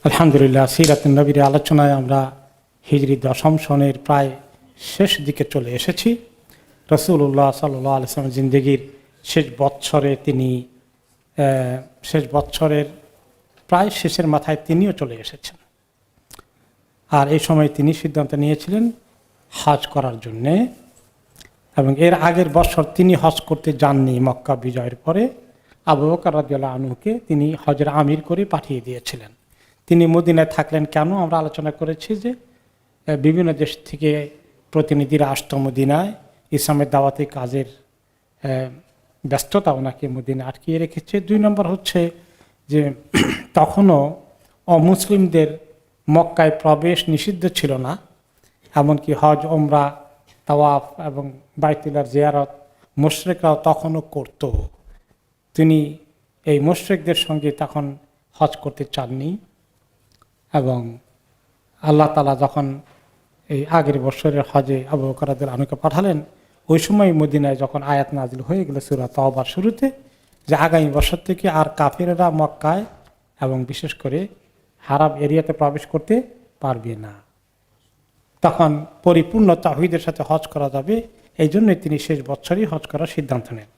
আলহামদুলিল্লাহ, সিরাতুন নবীর আলোচনায় আমরা হিজরি দশম সনের প্রায় শেষ দিকে চলে এসেছি। রাসূলুল্লাহ সাল্লাল্লাহু আলাইহি ওয়াসাল্লাম জিন্দেগির শেষ বৎসরের প্রায় শেষের মাথায় তিনিও চলে এসেছেন। আর এই সময় তিনি সিদ্ধান্ত নিয়েছিলেন হজ করার জন্যে, এবং এর আগের বছর তিনি হজ করতে যাননি। মক্কা বিজয়ের পরে আবু বকর রাদিয়াল্লাহু আনহুকে তিনি হজের আমির করে পাঠিয়ে দিয়েছিলেন। তিনি মদিনায় থাকলেন কেন, আমরা আলোচনা করেছি যে বিভিন্ন দেশ থেকে প্রতিনিধিরা আসতো মদিনায়। ইসলামের দাওয়াতি কাজের ব্যস্ততা ওনাকে মদিনায় আটকিয়ে রেখেছে। 2 নম্বর হচ্ছে যে তখনও অমুসলিমদের মক্কায় প্রবেশ নিষিদ্ধ ছিল না, এমনকি হজ, ওমরা, তাওয়াফ এবং বাইতুল্লাহর জিয়ারত মুশরিকরাও তখনও করত। তিনি এই মুশরিকদের সঙ্গে তখন হজ করতে চাননি, এবং আল্লাহ তাআলা যখন এই আগের বছরের হজে আবু বকর রাদিয়াল্লাহু আনহুকে পাঠালেন, ওই সময় মদিনায় যখন আয়াত নাজিল হয়ে গেল সূরা তাওবার শুরুতে, যে আগামী বছর থেকে আর কাফেররা মক্কায় এবং বিশেষ করে হারাম এরিয়াতে প্রবেশ করতে পারবে না, তখন পরিপূর্ণ তাওহীদের সাথে হজ করা যাবে। এই জন্যই তিনি শেষ বছরই হজ করার সিদ্ধান্ত নেন।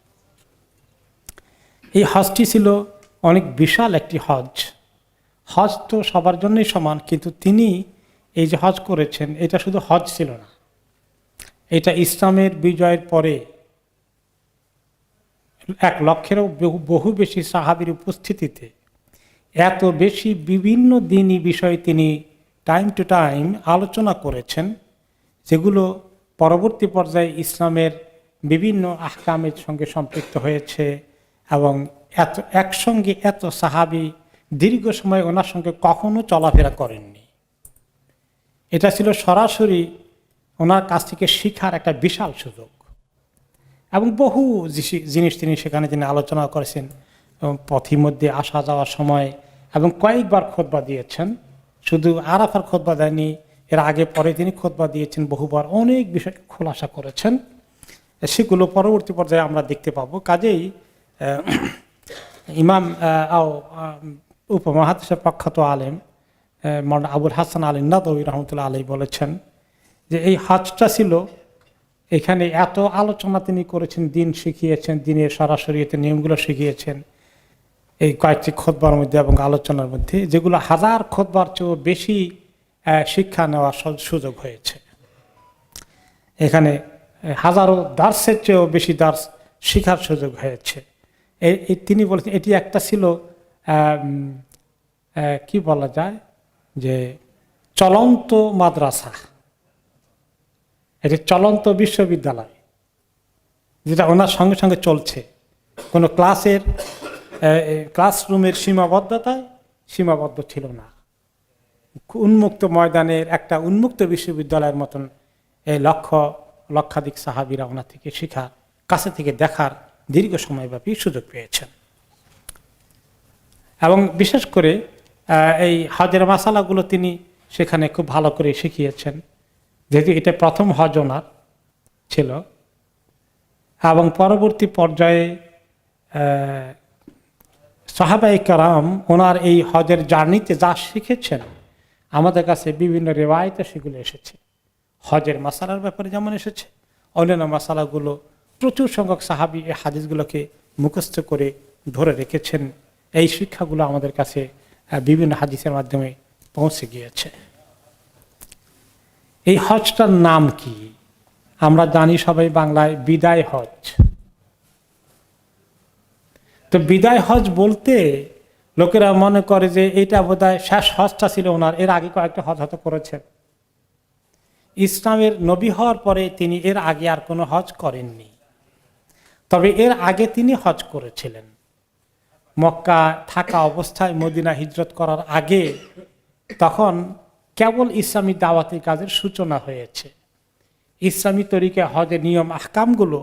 এই হজটি ছিল অনেক বিশাল একটি হজ। হজ তো সবার জন্যই সমান, কিন্তু তিনি এই যে হজ করেছেন, এটা শুধু হজ ছিল না, এটা ইসলামের বিজয়ের পরে 1 লক্ষেরও বহু বেশি সাহাবীর উপস্থিতিতে এত বেশি বিভিন্ন দিনই বিষয়ে তিনি টাইম টু টাইম আলোচনা করেছেন, যেগুলো পরবর্তী পর্যায়ে ইসলামের বিভিন্ন আহকামের সঙ্গে সম্পৃক্ত হয়েছে। এবং একসঙ্গে এত সাহাবী দীর্ঘ সময় ওনার সঙ্গে কখনো চলাফেরা করেননি। এটা ছিল সরাসরি ওনার কাছ থেকে শিখার একটা বিশাল সুযোগ, এবং বহু জিনিস তিনি সেখানে আলোচনা করেছেন। পথিমধ্যে আসা যাওয়ার সময় এবং কয়েকবার খুতবা দিয়েছেন, শুধু আরাফার খুতবা দেয়নি, এর আগে পরে তিনি খুতবা দিয়েছেন বহুবার, অনেক বিষয় খোলাসা করেছেন। সেগুলো পরবর্তী পর্যায়ে আমরা দেখতে পাবো। কাজেই ইমাম উপমহাদেশের প্রখ্যাত আলেম মাওলানা আবুল হাসান আলী নাদভী রহমতুল্লাহ আলাইহি বলেছেন যে এই হজটা ছিল, এখানে এত আলোচনা তিনি করেছেন, দিন শিখিয়েছেন, দিনের সরাসরি এতে নিয়মগুলো শিখিয়েছেন এই কয়েকটি খুতবার মধ্যে এবং আলোচনার মধ্যে, যেগুলো হাজার খুতবার চেয়েও বেশি শিক্ষা নেওয়ার সুযোগ হয়েছে। এখানে হাজারো দার্সের চেয়েও বেশি দার্স শিখার সুযোগ হয়েছে। তিনি বলেছেন এটি একটা ছিল কি বলা যায় যে চলন্ত মাদ্রাসা, এটি চলন্ত বিশ্ববিদ্যালয়, যেটা ওনার সঙ্গে সঙ্গে চলছে। কোনো ক্লাসরুমের সীমাবদ্ধ ছিল না, উন্মুক্ত ময়দানের একটা উন্মুক্ত বিশ্ববিদ্যালয়ের মতন এই লক্ষাধিক সাহাবীরা ওনার থেকে শিখার, কাছে থেকে দেখার দীর্ঘ সময়ব্যাপী সুযোগ পেয়েছেন। এবং বিশেষ করে এই হজের মাসালাগুলো তিনি সেখানে খুব ভালো করে শিখিয়েছেন, যেহেতু এটা প্রথম হজ ওনার ছিল। এবং পরবর্তী পর্যায়ে সাহাবায়ে কেরাম ওনার এই হজের জার্নিতে যা শিখেছেন, আমাদের কাছে বিভিন্ন রিওয়ায়েতে সেগুলো এসেছে। হজের মাসালার ব্যাপারে যেমন এসেছে, অন্যান্য মাসালাগুলো প্রচুর সংখ্যক সাহাবী এই হাদিসগুলোকে মুখস্থ করে ধরে রেখেছেন। এই শিক্ষাগুলো আমাদের কাছে বিভিন্ন হাদিসের মাধ্যমে পৌঁছে গিয়েছে। এই হজটার নাম কি? আমরা জানি সবাই বাংলায় বিদায় হজ। তো বিদায় হজ বলতে লোকেরা মনে করে যে এটা বোধহয় শেষ হজটা ছিল ওনার, এর আগে কয়েকটা হজ হয়তো করেছেন। ইসলামের নবী হওয়ার পরে তিনি এর আগে আর কোনো হজ করেননি, তবে এর আগে তিনি হজ করেছিলেন। মক্কা থাকা অবস্থায় মদিনা হিজরত করার আগে তখন কেবল ইসলামী দাওয়াতি কাজের সূচনা হয়েছে। ইসলামী তরিকা হজের নিয়ম আহকামগুলো,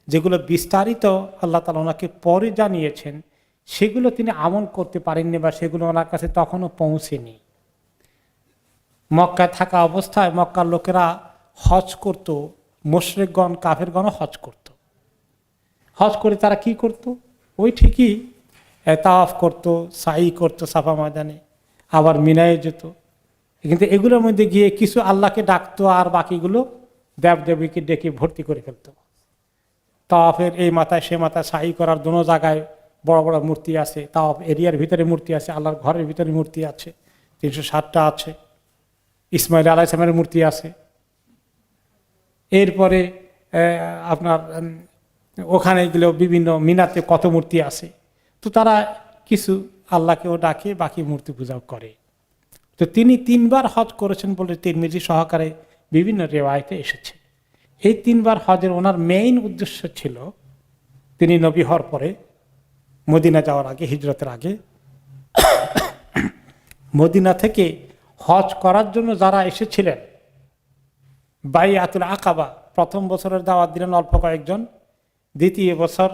যেগুলো বিস্তারিত আল্লাহ তাআলা ওনাকে পরে জানিয়েছেন, সেগুলো তিনি আমল করতে পারেননি, বা সেগুলো ওনার কাছে তখনও পৌঁছেনি। মক্কায় থাকা অবস্থায় মক্কার লোকেরা হজ করত, মুশরিকগণ কাফেরগণও হজ করত। হজ করে তারা কি করত? ওই ঠিকই তাওয়াফ করত, সাই করত সাফা ময়দানে, আবার মিনায় যেত। কিন্তু এগুলোর মধ্যে গিয়ে কিছু আল্লাহকে ডাকতো আর বাকিগুলো দেবদেবীকে ডেকে ভর্তি করে ফেলতো। তাওয়াফের এই মাথায় সে মাথায় সাই করার দোনো জায়গায় বড় বড় মূর্তি আছে, তাওয়াফ এরিয়ার ভিতরে মূর্তি আছে, আল্লাহর ঘরের ভিতরে মূর্তি আছে, 307টা আছে, ইসমাইল আলাইহিস সালামের মূর্তি আছে। এরপরে আপনার ওখানে গেলেও বিভিন্ন মিনাতে কত মূর্তি আছে। তো তারা কিছু আল্লাহকেও ডাকে, বাকি মূর্তি পূজাও করে। তো তিনি 3বার হজ করেছেন বলে তিরমিজি সহকারে বিভিন্ন রেওয়ায়েতে এসেছে। এই 3বার হজের ওনার মেইন উদ্দেশ্য ছিল, তিনি নবী হওয়ার পরে মদিনা যাওয়ার আগে, হিজরতের আগে, মদিনা থেকে হজ করার জন্য যারা এসেছিলেন, বাইআতুল আকাবা, প্রথম বছরের দাওয়াত দিলেন অল্প কয়েকজন, দ্বিতীয় বছর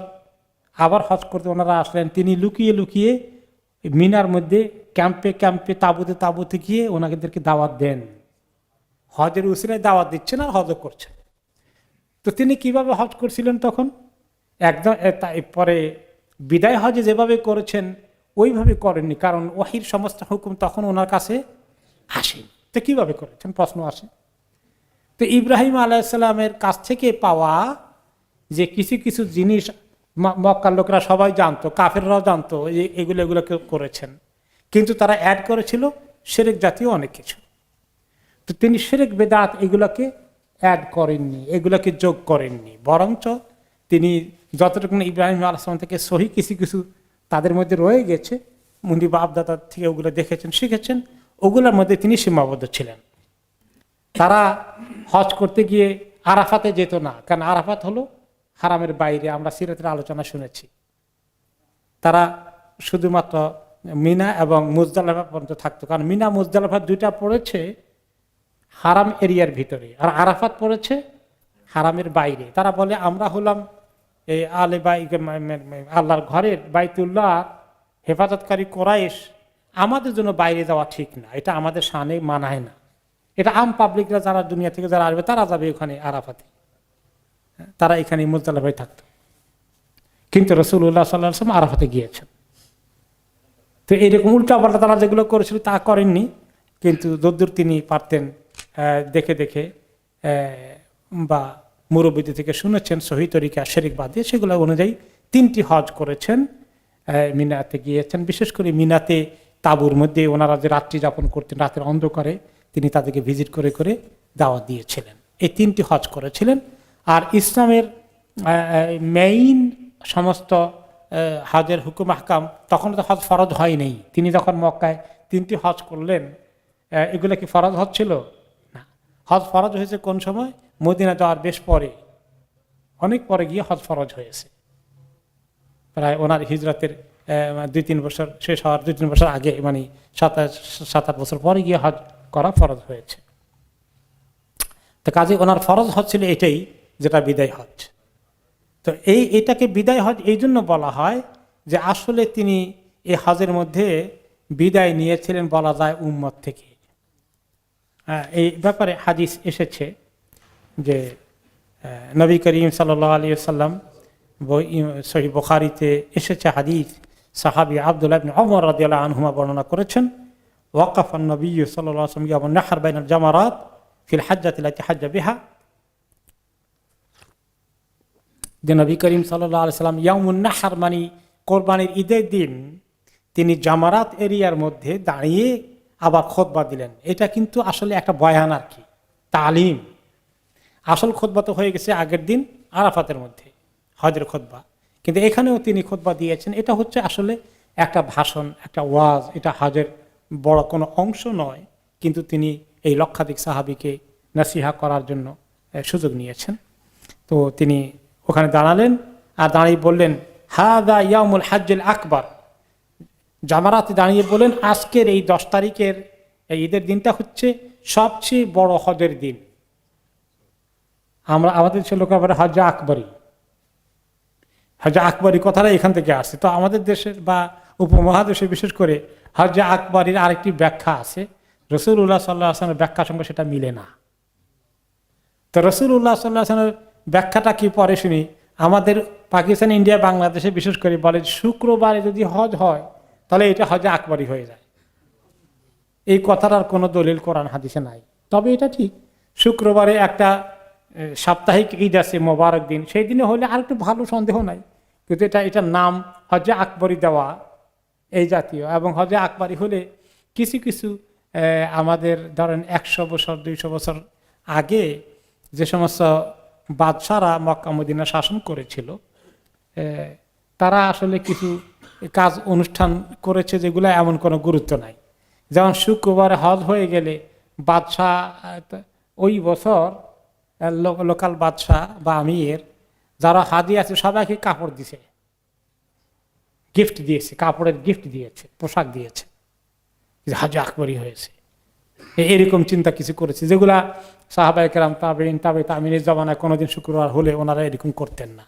আবার হজ করতে ওনারা আসলেন। তিনি লুকিয়ে লুকিয়ে মিনার মধ্যে ক্যাম্পে ক্যাম্পে তাঁবুতে গিয়ে ওনাদেরকে দাওয়াত দেন। হজের উসিলায় দাওয়াত দিচ্ছেন আর হজও করছেন। তো তিনি কিভাবে হজ করছিলেন তখন? একদম পরে বিদায় হজে যেভাবে করেছেন ওইভাবে করেননি, কারণ ওয়াহির সমস্ত হুকুম তখন ওনার কাছে আসেনি। তো কিভাবে করেছেন প্রশ্ন আসে। তো ইব্রাহিম আলাইহিসসালামের কাছ থেকে পাওয়া যে কিছু কিছু জিনিস মক্কার লোকেরা সবাই জানতো, কাফেররাও জানতো এগুলো করেছেন, কিন্তু তারা অ্যাড করেছিল শিরক জাতীয় অনেক কিছু। তো তিনি শিরক বেদাত এগুলোকে অ্যাড করেননি, এগুলোকে যোগ করেননি, বরঞ্চ তিনি যতটুকু ইব্রাহিম আলাইহিস সালাম থেকে সহি কিছু কিছু তাদের মধ্যে রয়ে গেছে, মুনি বাপদাদার থেকে ওগুলো দেখেছেন, শিখেছেন, ওগুলোর মধ্যে তিনি সীমাবদ্ধ ছিলেন। তারা হজ করতে গিয়ে আরাফাতে যেত না, কারণ আরাফাত হলো হারামের বাইরে, আমরা সিরাতের আলোচনা শুনেছি। তারা শুধুমাত্র মিনা এবং মুজদালিফা পর্যন্ত থাকতো, কারণ মিনা মুজদালিফা দুইটা পড়েছে হারাম এরিয়ার ভিতরে, আর আরাফাত পড়েছে হারামের বাইরে। তারা বলে আমরা হলাম এই আল্লাহর ঘরের বাইতুল্লাহ হেফাজতকারী কোরাইশ, আমাদের জন্য বাইরে যাওয়া ঠিক না, এটা আমাদের শানে মানায় না, এটা আম পাবলিকরা যারা দুনিয়া থেকে যারা আসবে তারা যাবে ওখানে আরাফাতে, তারা এখানে মুজদালিফায় থাকতো। কিন্তু রাসূলুল্লাহ সাল্লাল্লাহু আলাইহি ওয়াসাল্লাম আরাফাতে গিয়েছেন। তো এইরকম উল্টাপাল্টা তারা যেগুলো করেছিল তা করেননি, কিন্তু যদ্দূর তিনি পারতেন দেখে দেখে বা মুরব্বীদের থেকে শুনেছেন সহি তরিকা শিরক বাদ দিয়ে, সেগুলো অনুযায়ী 3টি হজ করেছেন। মিনাতে গিয়েছেন, বিশেষ করে মিনাতে তাঁবুর মধ্যে ওনারা যে রাত্রি যাপন করতেন, রাতের অন্ধকারে তিনি তাদেরকে ভিজিট করে করে দাওয়াত দিয়েছিলেন। এই 3টি হজ করেছিলেন। আর ইসলামের মেইন সমস্ত হজের হুকুম আহকাম, তখন তো হজ ফরজ হয় নেই। তিনি যখন মক্কায় 3টি হজ করলেন, এগুলো কি ফরজ হজ ছিল না। হজ ফরজ হয়েছে কোন সময়? মদিনা যাওয়ার বেশ পরে, অনেক পরে গিয়ে হজ ফরজ হয়েছে, প্রায় ওনার হিজরতের 2-3 বছর শেষ হওয়ার 2-3 বছর আগে, মানে 7-8 বছর পরে গিয়ে হজ করা ফরজ হয়েছে। তো কাজে ওনার ফরজ হজ ছিল এটাই, যেটা বিদায় হজ। তো এটাকে বিদায় হজ এই জন্য বলা হয় যে আসলে তিনি এই হজের মধ্যে বিদায় নিয়েছিলেন বলা যায় উম্মত থেকে। এই ব্যাপারে হাদিস এসেছে যে নবী করিম সাল্লাল্লাহু আলাইহি ওয়াসাল্লাম, সহিহ বুখারীতে এসেছে হাদিস, সাহাবী আব্দুল্লাহ ইবনে ওমর রাদিয়াল্লাহু আনহুমা বর্ণনা করেছেন, ওয়াকাফান নবী সাল্লাল্লাহু আলাইহি ওয়াসাল্লাম ইয়াউমান নাহর বাইনাল জামারাত ফিল হাজ্জাতি লাতি হাজ্জা বিহা, যে নবী করিম সাল্লাল্লাহু আলাইহি ওয়াসাল্লাম ইয়াউমুন নাহর মানে কোরবানির ঈদের দিন তিনি জামারাত এরিয়ার মধ্যে দাঁড়িয়ে আবার খুতবা দিলেন। এটা কিন্তু আসলে একটা বয়ান আর কি, তালিম। আসল খুতবা তো হয়ে গেছে আগের দিন আরাফাতের মধ্যে, হজের খুতবা, কিন্তু এখানেও তিনি খুতবা দিয়েছেন। এটা হচ্ছে আসলে একটা ভাষণ, একটা ওয়াজ, এটা হজের বড় কোনো অংশ নয়, কিন্তু তিনি এই লক্ষাধিক সাহাবীকে নসিহা করার জন্য সুযোগ নিয়েছেন। তো তিনি ওখানে দাঁড়ালেন আর দাঁড়িয়ে বললেন, হাযা ইয়াউমুল হাজ্জুল আকবার, জামারাতে দাঁড়িয়ে বলেন আজকের এই 10 তারিখের এই ঈদের দিনটা হচ্ছে সবচেয়ে বড় হজের দিন। আমাদের ছিল হজ্জে আকবরী, হজ্জে আকবরী কথাটা এখান থেকে আসছে। তো আমাদের দেশের বা উপমহাদেশে বিশেষ করে হজ্জে আকবরীর আরেকটি ব্যাখ্যা আছে, রাসূলুল্লাহ সাল্লাল্লাহু আলাইহি ওয়াসাল্লামের ব্যাখ্যার সঙ্গে সেটা মিলে না। তো রাসূলুল্লাহ সাল্লাল্লাহু আলাইহি ওয়াসাল্লামের ব্যাখ্যাটা কি পরে শুনি। আমাদের পাকিস্তান, ইন্ডিয়া, বাংলাদেশে বিশেষ করে বলে শুক্রবারে যদি হজ হয় তাহলে এটা হজ্জে আকবরী হয়ে যায়। এই কথাটার কোনো দলিল কোরআন হাদিসে নাই। তবে এটা ঠিক, শুক্রবারে একটা সাপ্তাহিক ঈদ আছে, মোবারক দিন, সেই দিনে হলে আর একটু ভালো, সন্দেহ নাই। কিন্তু এটার নাম হজে আকবরী দেওয়া এই জাতীয়, এবং হজে আকবরী হলে কিছু কিছু আমাদের ধরেন 100 বছর 200 বছর আগে যে সমস্ত বাদশারা মক্কা মদিনা শাসন করেছিল, তারা আসলে কিছু কাজ অনুষ্ঠান করেছে যেগুলো এমন কোনো গুরুত্ব নাই। যেমন শুক্রবারে হজ হয়ে গেলে বাদশাহ ওই বছর লোকাল বাদশাহ বা আমির যারা হাজি আছে সবাইকে কাপড় দিছে, গিফট দিয়েছে, কাপড়ের গিফট দিয়েছে, পোশাক দিয়েছে, হাজি আকবরী হয়েছে। এরকম চিন্তা কিছু করেছে, যেগুলা সাহাবায়ে কেরাম তাবিঈনের জমানায় কোনোদিন শুক্রবার হলে ওনারা এরকম করতেন না।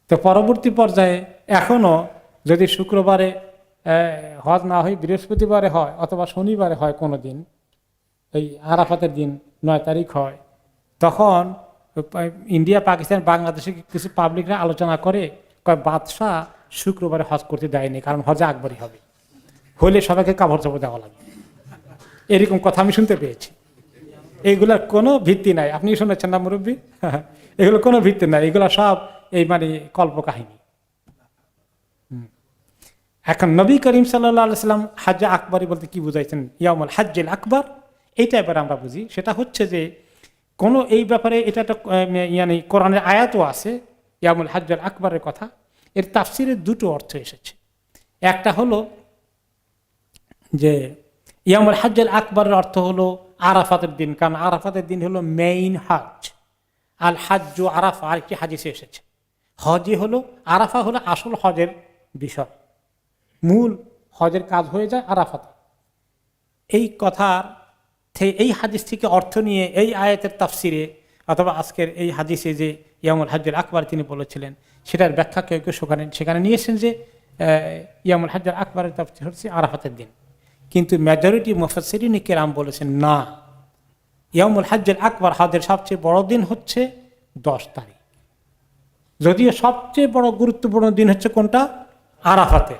তো পরবর্তী পর্যায়ে এখনো যদি শুক্রবারে হজ না হয়, বৃহস্পতিবারে হয় অথবা শনিবারে হয়, কোনো দিন এই আরাফাতের দিন 9 তারিখ হয়, তখন ইন্ডিয়া, পাকিস্তান, বাংলাদেশে কিছু পাবলিকরা আলোচনা করে, বাদশাহ শুক্রবারে হজ করতে দেয়নি কারণ হজে আকবরী হবে, হলে সবাইকে কাপড় চোপড় দেওয়া লাগবে। এরকম কথা আমি শুনতে পেয়েছি। এইগুলার কোনো ভিত্তি নাই। আপনি শুনেছেন না মুরব্বী? এগুলো কোনো ভিত্তি নাই, এগুলো সব এই মানে কল্পকাহিনী। এখন নবী করিম সাল্লাল্লাহু আলাইহি সাল্লাম হজ্জে আকবরী বলতে কি বুঝাইছেন, ইয়াউমুল হজ্জিল আকবর, এইটা এবার আমরা বুঝি। সেটা হচ্ছে যে কোনো এই ব্যাপারে এটা একটা কোরআনের আয়াতও আছে ইয়াউমুল হজ্জিল আকবরের কথা। এর তাফসিরে দুটো অর্থ এসেছে। একটা হলো যে ইয়াউমুল হজ্জিল আকবরের অর্থ হলো আরাফাতের দিন, কারণ আরাফাতের দিন হলো মেইন হজ। আল হাজ্জু আরাফা, আরেকটি হাদিসে এসেছে। হজই হলো, আরাফা হলো আসল হজের বিষয়, মূল হজের কাজ হয়ে যায় আরাফাতে। এই কথার এই হাদিস থেকে অর্থ নিয়ে এই আয়াতের তাফসিরে অথবা আজকের এই হাদিসে যে ইয়াউমুল হজ্জিল আকবর তিনি বলেছিলেন, সেটার ব্যাখ্যা কেউ কেউ সেখানে নিয়েছেন যে ইয়াউমুল হজ্জিল আকবরের তাফসির হচ্ছে আরাফাতের দিন। কিন্তু মেজরিটি মুফাসসিরিন কেরাম বলেছেন না, ইয়াউমুল হজ্জিল আকবর, হজের সবচেয়ে বড় দিন হচ্ছে 10 তারিখ। যদিও সবচেয়ে বড় গুরুত্বপূর্ণ দিন হচ্ছে কোনটা? আরাফাতে।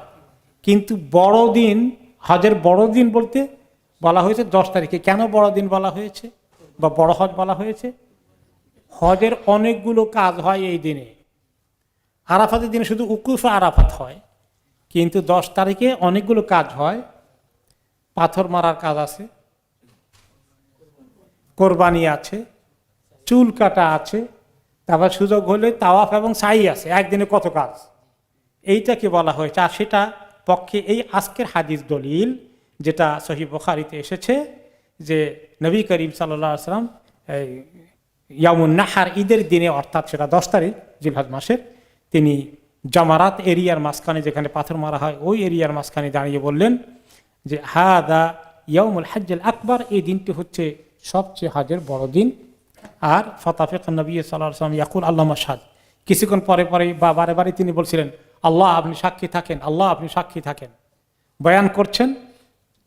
কিন্তু বড় দিন, হজের বড় দিন বলতে বলা হয়েছে 10 তারিখে। কেন বড় দিন বলা হয়েছে বা বড় হজ বলা হয়েছে? হজের অনেকগুলো কাজ হয় এই দিনে। আরাফাতের দিনে শুধু উকুফ আরাফাত হয়, কিন্তু 10 তারিখে অনেকগুলো কাজ হয়। পাথর মারার কাজ আছে, কোরবানি আছে, চুল কাটা আছে, তারপর সুযোগ হলে তাওয়াফ এবং সাই আছে। একদিনে কত কাজ, এইটাকে বলা হয়েছে। আর সেটা পক্ষে এই আজকের হাদিস দলিল, যেটা সহিহ বুখারীতে এসেছে, যে নবী করিম সাল্লাল্লাহু আলাইহি ওয়াসাল্লাম ইয়াউমুন নাহার, ঈদের দিনে, অর্থাৎ সেটা 10 তারিখ জিলহজ মাসের, তিনি জামারাত এরিয়ার মাঝখানে, যেখানে পাথর মারা হয়, ওই এরিয়ার মাঝখানে দাঁড়িয়ে বললেন যে হাদা ইয়াউমুল হজ্জিল আকবর, এই দিনটি হচ্ছে সবচেয়ে হজের বড় দিন। আর ফাতাফিক নবী সাল্লাল্লাহু আলাইহি ওয়াসাল্লাম ইয়াকুল আল্লাহুম্মা শাহাদ, কিছুক্ষণ পরে পরে বা বারে বারে তিনি বলছিলেন, আল্লাহ আপনি সাক্ষী থাকেন, আল্লাহ আপনি সাক্ষী থাকেন। বয়ান করছেন,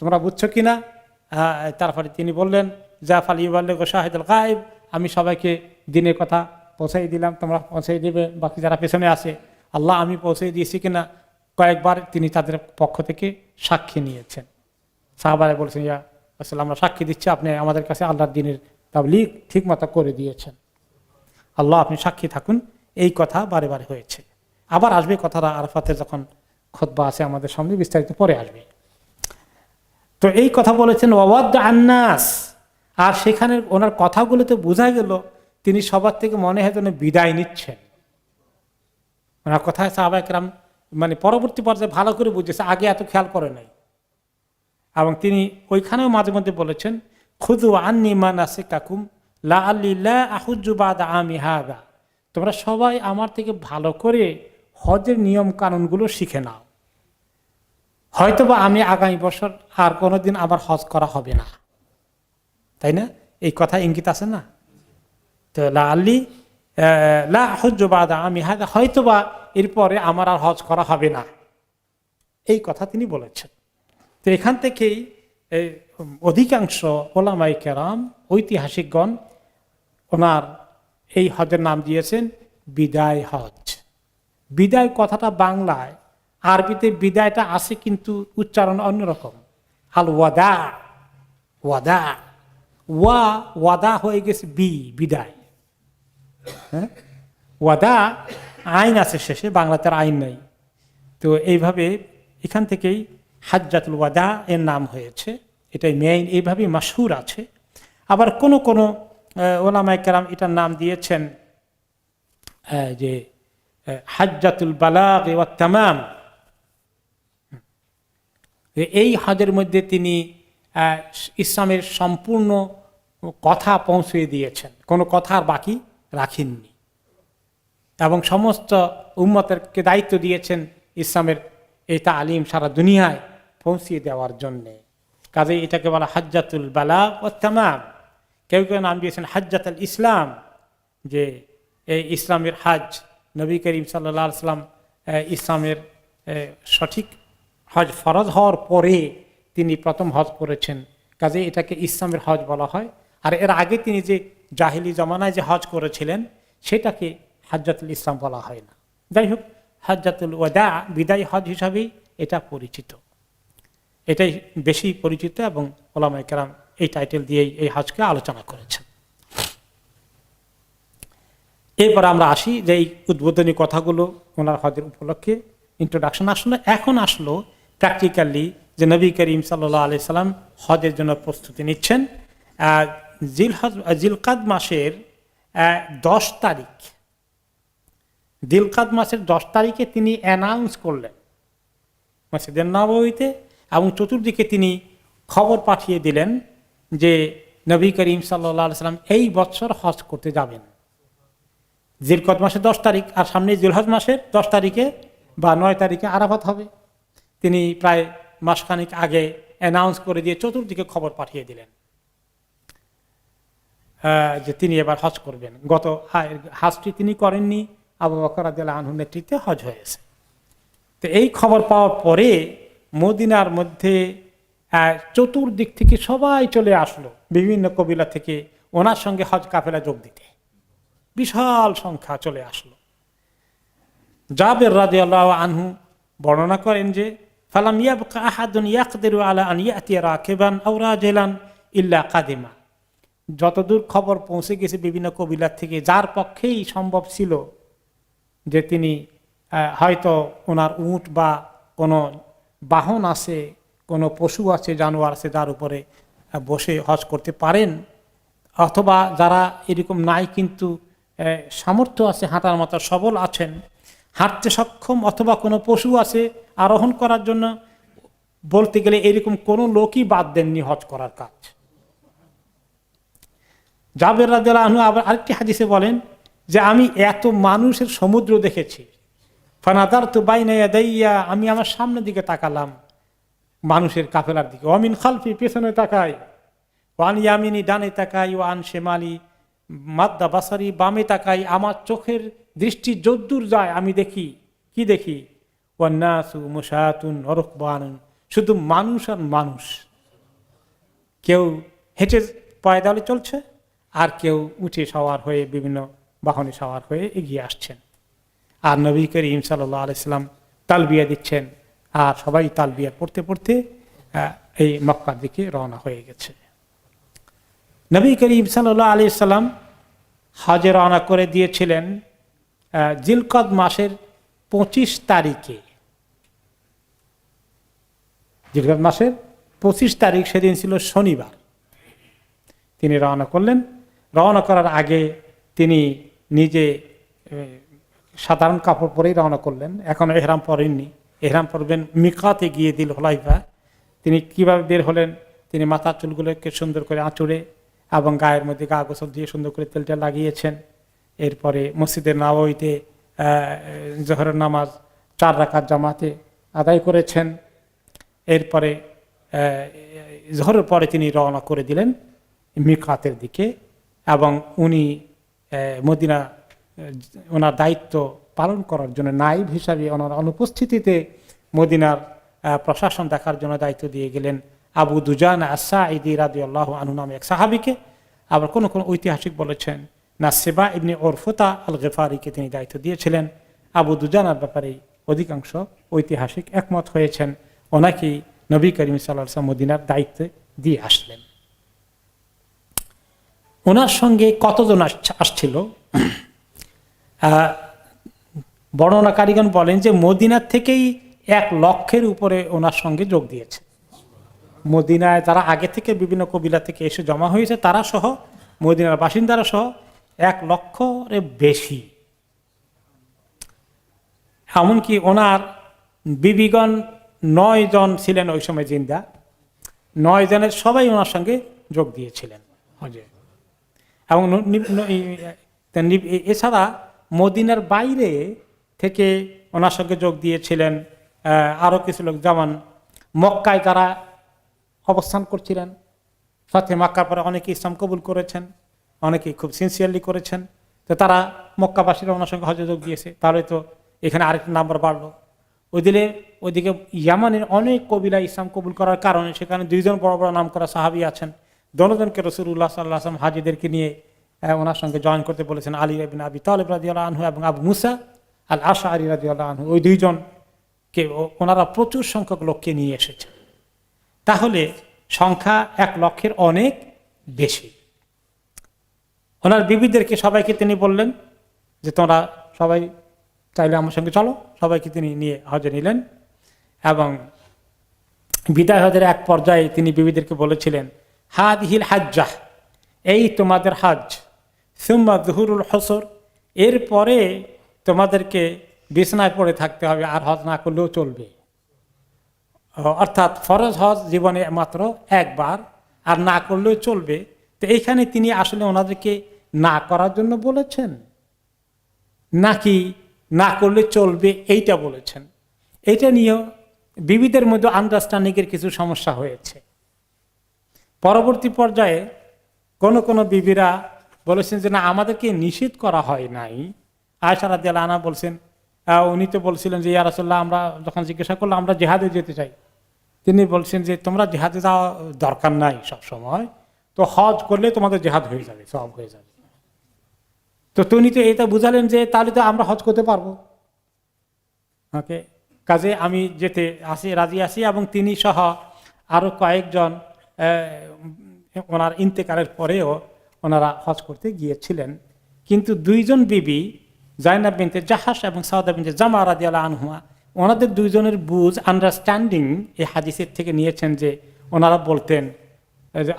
তোমরা বুঝছো কিনা? তারপরে তিনি বললেন, জাফাল ইউবাল্লিগু শাহিদুল গায়ব, আমি সবাইকে দিনের কথা পৌঁছাই দিলাম, তোমরা পৌঁছাই দেবে, বাকি যারা পেছনে আছে। আল্লাহ আমি পৌঁছে দিয়েছি কিনা কয়েকবার তিনি তাদের পক্ষ থেকে সাক্ষী নিয়েছেন। সাহাবারা বলছেন, ইয়া রাসূলুল্লাহ, আমরা সাক্ষী দিচ্ছি আপনি আমাদের কাছে আল্লাহর দ্বীনের তাবলীগ ঠিকমতো করে দিয়েছেন, আল্লাহ আপনি সাক্ষী থাকুন। এই কথা বারে বারে হয়েছে। আবার আসবে কথাটা আরাফাতে, যখন খুতবা আছে আমাদের সামনে, বিস্তারিত পরে আসবে। তো এই কথা বলেছেন ওয়াওয়াদ আন্নাস, আর সেখানে ওনার কথাগুলোতে বোঝা গেল তিনি সবার থেকে মনে হয় যেন বিদায় নিচ্ছেন। ওনার কথায় সাহাবায়ে কেরাম মানে পরবর্তী পর্যায়ে ভালো করে বুঝেছে, আগে এত খেয়াল করে নাই। এবং তিনি ওইখানেও মাঝে মধ্যে বলেছেন, খুযু আন্নী মানাসিকাকুম লাআল্লী লা আহুজ্জু বা'দা আমী হাযা, তোমরা সবাই আমার থেকে ভালো করে হজের নিয়ম কানুনগুলো শিখে নাও, হয়তোবা আমি আগামী বছর আর কোনোদিন আবার হজ করা হবে না। তাই না? এই কথা ইঙ্গিত আছে না? তো লাআল্লী লা আহুজ্জু বা'দা আমী হাযা, হয়তোবা এরপরে আমার আর হজ করা হবে না, এই কথা তিনি বলেছেন। তো এখান থেকেই অধিকাংশ ওলামায়ে কেরাম, ঐতিহাসিকগণ ওনার এই হজের নাম দিয়েছেন বিদায় হজ। বিদায় কথাটা বাংলায়, আরবিতে বিদায়টা আছে কিন্তু উচ্চারণ অন্যরকম, আল ওয়াদা, ওয়াদা, ওয়াদা হয়ে গেছে বিদায়। হ্যাঁ, ওয়াদা আইন আছে শেষে, বাংলাতে আইন নাই। তো এইভাবে এখান থেকেই হাজ্জাতুল ওয়াদা এর নাম হয়েছে, এটাই মেইন, এইভাবেই মাশহুর আছে। আবার কোন কোন ওলামায়ে কেরাম এটার নাম দিয়েছেন যে হাজ্জাতুল বালাগ ওয়া তামাম। এই হজের মধ্যে তিনি ইসলামের সম্পূর্ণ কথা পৌঁছে দিয়েছেন, কোনো কথা আর বাকি রাখেননি, এবং সমস্ত উম্মতেরকে দায়িত্ব দিয়েছেন ইসলামের এই তালিম সারা দুনিয়ায় পৌঁছিয়ে দেওয়ার জন্যে। কাজে এটাকে বলা হাজ্জাতুল বালাগ ওয়া তামাম। কেউ কেউ নাম দিয়েছেন হাজ্জাতুল ইসলাম, যে এই ইসলামের হাজ, নবী করিম সাল্লাল্লাহু আলাইহি সাল্লাম ইসলামের সঠিক হজ ফরজ হওয়ার পরে তিনি প্রথম হজ করেছেন, কাজে এটাকে ইসলামের হজ বলা হয়। আর এর আগে তিনি যে জাহিলি জমানায় যে হজ করেছিলেন সেটাকে হাজ্জাতুল ইসলাম বলা হয় না। যাই হোক, হাজ্জাতুল ওয়াদা, বিদায় হজ হিসাবেই এটা পরিচিত, এটাই বেশি পরিচিত, এবং ওলামায়ে কেরাম এই টাইটেল দিয়েই এই হজকে আলোচনা করেছেন। এরপর আমরা আসি যে এই উদ্বোধনী কথাগুলো ওনার হজের উপলক্ষে ইন্ট্রোডাকশন আসলো। এখন আসলো প্র্যাকটিক্যালি যে নবী করিম সাল্লাল্লাহু আলাইহি সাল্লাম হজের জন্য প্রস্তুতি নিচ্ছেন। জিলকাদ মাসের 10 তারিখ, জিলকাদ মাসের 10 তারিখে তিনি অ্যানাউন্স করলেন মসজিদে নববীতে, এবং চতুর্দিকে তিনি খবর পাঠিয়ে দিলেন যে নবী করিম সাল্লাল্লাহু আলাইহি সাল্লাম এই বছর হজ করতে যাবেন। জিলকদ মাসের 10 তারিখ, আর সামনে জিলহজ মাসের 10 তারিখে বা 9 তারিখে আরাফাত হবে। তিনি প্রায় মাসখানিক আগে অ্যানাউন্স করে দিয়ে চতুর্দিকে খবর পাঠিয়ে দিলেন যে তিনি এবার হজ করবেন। গত হজটি তিনি করেননি, আবু বকর রাদিয়াল্লাহু আনহুর নেতৃত্বে হজ হয়েছে। তো এই খবর পাওয়ার পরে মদিনার মধ্যে চতুর্দিক থেকে সবাই চলে আসলো, বিভিন্ন কবিলা থেকে ওনার সঙ্গে হজ কাফেলা যোগ দিতে বিশাল সংখ্যা চলে আসলো। জাবের রাদিয়াল্লাহু আনহু বর্ণনা করেন যে ফালাম ইয়াবকা আহাদুন ইয়াকদিরু আলা আন ইয়াতিয়া রাকিবান আও রাজিলান ইল্লা কাদিমা। যতদূর খবর পৌঁছে গেছে বিভিন্ন কবিলা থেকে, যার পক্ষেই সম্ভব ছিল যে তিনি হয়তো ওনার উট বা কোনো বাহন আছে, কোনো পশু আছে, জানোয়ার আছে, যার উপরে বসে হজ করতে পারেন, অথবা যারা এরকম নাই কিন্তু সামর্থ্য আছে, হাঁটার মতো সবল আছেন, হাঁটতে সক্ষম, অথবা কোনো পশু আছে আরোহণ করার জন্য, বলতে গেলে এরকম কোনো লোকই বাদ দেননি হজ করার কাজ। জাবের রাদিয়াল্লাহু আনহু আবার আরেকটি হাদিসে বলেন যে আমি এত মানুষের সমুদ্র দেখেছি, ফানাদারতু বাইনা ইয়াদাইয়া, আমি আমার সামনের দিকে তাকালাম মানুষের কাফেলার দিকে, ওয়ামিন খালফি, পেছনে তাকাই, ওয়ান ইয়ামিনি, ডানে তাকাই, ওয়ান শিমালি মাদ্দা বাসারি, বামে তাকাই, আমার চোখের দৃষ্টি যদ্দূর যায় আমি দেখি, কি দেখি, ওয়ান্নাসু মুশাতুন ওয়া রুকবানুন, শুধু মানুষ আর মানুষ, কেউ হেঁটে পয়দলে চলছে, আর কেউ উঠে সওয়ার হয়ে বিভিন্ন বাহনে সওয়ার হয়ে এগিয়ে আসছেন, আর নবী করিম সাল্লাল্লাহু আলাইহি সাল্লাম তালবিয়া দিচ্ছেন, আর সবাই তালবিয়া পড়তে পড়তে এই মক্কার দিকে রওনা হয়ে গেছে। নবী করিম সাল্লাল্লাহু আলাইহি সাল্লাম হজে রওনা করে দিয়েছিলেন জিলকদ মাসের 25 তারিখে। জিলকদ মাসের 25 তারিখ, সেদিন ছিল শনিবার। তিনি রওনা করলেন। রওনা করার আগে তিনি নিজে সাধারণ কাপড় পরেই রওনা করলেন, এখনো এহরাম পরেননি। এহরাম পরবেন মিকাতে গিয়ে দিল হুলাইফা। তিনি কিভাবে বের হলেন, তিনি মাথার চুলগুলোকে সুন্দর করে আঁচড়ে এবং গায়ের মধ্যে গা গোসল দিয়ে সুন্দর করে তেলটা লাগিয়েছেন। এরপরে মসজিদের নববীতে জোহরের নামাজ 4 রাকাত জামাতে আদায় করেছেন। এরপরে জোহরের পরে তিনি রওনা করে দিলেন মিকাতের দিকে, এবং উনি মদিনা ওনার দায়িত্ব পালন করার জন্য নাইব হিসাবে ওনার অনুপস্থিতিতে মদিনার প্রশাসন দেখার জন্য দায়িত্ব দিয়ে গেলেন আবু দুজানা আস-সাঈদী রাদিয়াল্লাহু আনহু নামে এক সাহাবীকে। আবার কোন কোন ঐতিহাসিক বলেছেন নাসিবা ইবনে উরফুতা আল গিফারিকে তিনি দায়িত্ব দিয়েছিলেন। আবু দুজানার ব্যাপারে অধিকাংশ ঐতিহাসিক একমত হয়েছেন, ওনাকেই নবী করিম সাল্লাল্লাহু আলাইহি ওয়াসাল্লাম মদিনার দায়িত্ব দিয়ে আসলেন। ওনার সঙ্গে কতজন আসছিল? বর্ণনাকারীগণ বলেন যে মদিনার থেকেই 1 লক্ষের উপরে ওনার সঙ্গে যোগ দিয়েছে। মদিনায় যারা আগে থেকে বিভিন্ন কবিলা থেকে এসে জমা হয়েছে তারা সহ, মদিনার বাসিন্দারা সহ 1 লক্ষের বেশি। এমনকি ওনার বিবিগণ 9 জন ছিলেন ওই সময় জিন্দা, 9 জনের সবাই ওনার সঙ্গে যোগ দিয়েছিলেন হজে। এবং এছাড়া মদিনার বাইরে থেকে ওনার সঙ্গে যোগ দিয়েছিলেন আরও কিছু লোক, যেমন মক্কায় যারা অবস্থান করছিলেন, ফাতে মক্কার পরে অনেকে ইসলাম কবুল করেছেন, অনেকে খুব সিনসিয়ারলি করেছেন, তো তারা মক্কাবাসীরা ওনার সঙ্গে হজে যোগ দিয়েছে। তাহলে তো এখানে আরেকটা নাম্বার বাড়লো। ওইদিকে ইয়ামানের অনেক কবিলা ইসলাম কবুল করার কারণে সেখানে 2 জন বড় বড় নাম করা সাহাবী আছেন। দোনোজনকে রাসূলুল্লাহ সাল্লাল্লাহু আলাইহি ওয়াসাল্লাম হাজিদেরকে নিয়ে ওনার সঙ্গে জয়েন করতে বলেছেন, আলী ইবনে আবি তালিব রাদিয়াল্লাহু আনহু এবং আবু মুসা আল আশআরী রাদিয়াল্লাহু আনহু। ওই 2 জনকে ওনারা প্রচুর সংখ্যক লোককে নিয়ে এসেছেন। তাহলে সংখ্যা 1 লক্ষের অনেক বেশি। ওনার বিবিদেরকে সবাইকে তিনি বললেন যে তোমরা সবাই চাইলে আমার সঙ্গে চলো, সবাইকে তিনি নিয়ে হজে নিলেন। এবং বিদায় হজের এক পর্যায়ে তিনি বিবিদেরকে বলেছিলেন, হাদিহিল হাজ্জাহ, এই তোমাদের হজ, সুম্মা যুহুরুল হসর, এরপরে তোমাদেরকে বিছানায় পড়ে থাকতে হবে, আর হজ না করলেও চলবে। অর্থাৎ ফরজ হজ জীবনে মাত্র একবার, আর না করলেও চলবে। তো এইখানে তিনি আসলে ওনাদেরকে না করার জন্য বলেছেন নাকি না করলে চলবে এইটা বলেছেন? এইটা নিয়েও বিবিদের মধ্যে আন্ডারস্ট্যান্ডিংয়ের কিছু সমস্যা হয়েছে। পরবর্তী পর্যায়ে কোনো বিবিরা বলেছেন যে না, আমাদেরকে নিষেধ করা হয় নাই। আয়েশা রাদিয়াল্লাহু আনহা বলছেন, উনি তো বলছিলেন যে ইয়া রাসূলুল্লাহ, আমরা যখন জিজ্ঞাসা করলাম আমরা জিহাদে যেতে চাই, তিনি বলছেন যে তোমরা জিহাদে যাওয়া দরকার নাই সব সময়, তো হজ করলে তোমাদের জিহাদ হয়ে যাবে, সব হয়ে যাবে। তো তিনি তো এটা বুঝালেন যে তাহলে তো আমরা হজ করতে পারবো, ওকে, কাজে আমি যেতে রাজি আছি। এবং তিনি সহ আরো কয়েকজন ওনার ইন্তেকালের পরেও ওনারা হজ করতে গিয়েছিলেন। কিন্তু 2 জন বিবি, জাইনাব বিনতে জাহাশ এবং সাউদা বিনতে জামা রাদিয়াল্লাহু আনহুমা, ওনাদের 2 জনের বুঝ, আন্ডারস্ট্যান্ডিং এই হাদিসের থেকে নিয়েছেন যে ওনারা বলতেন যে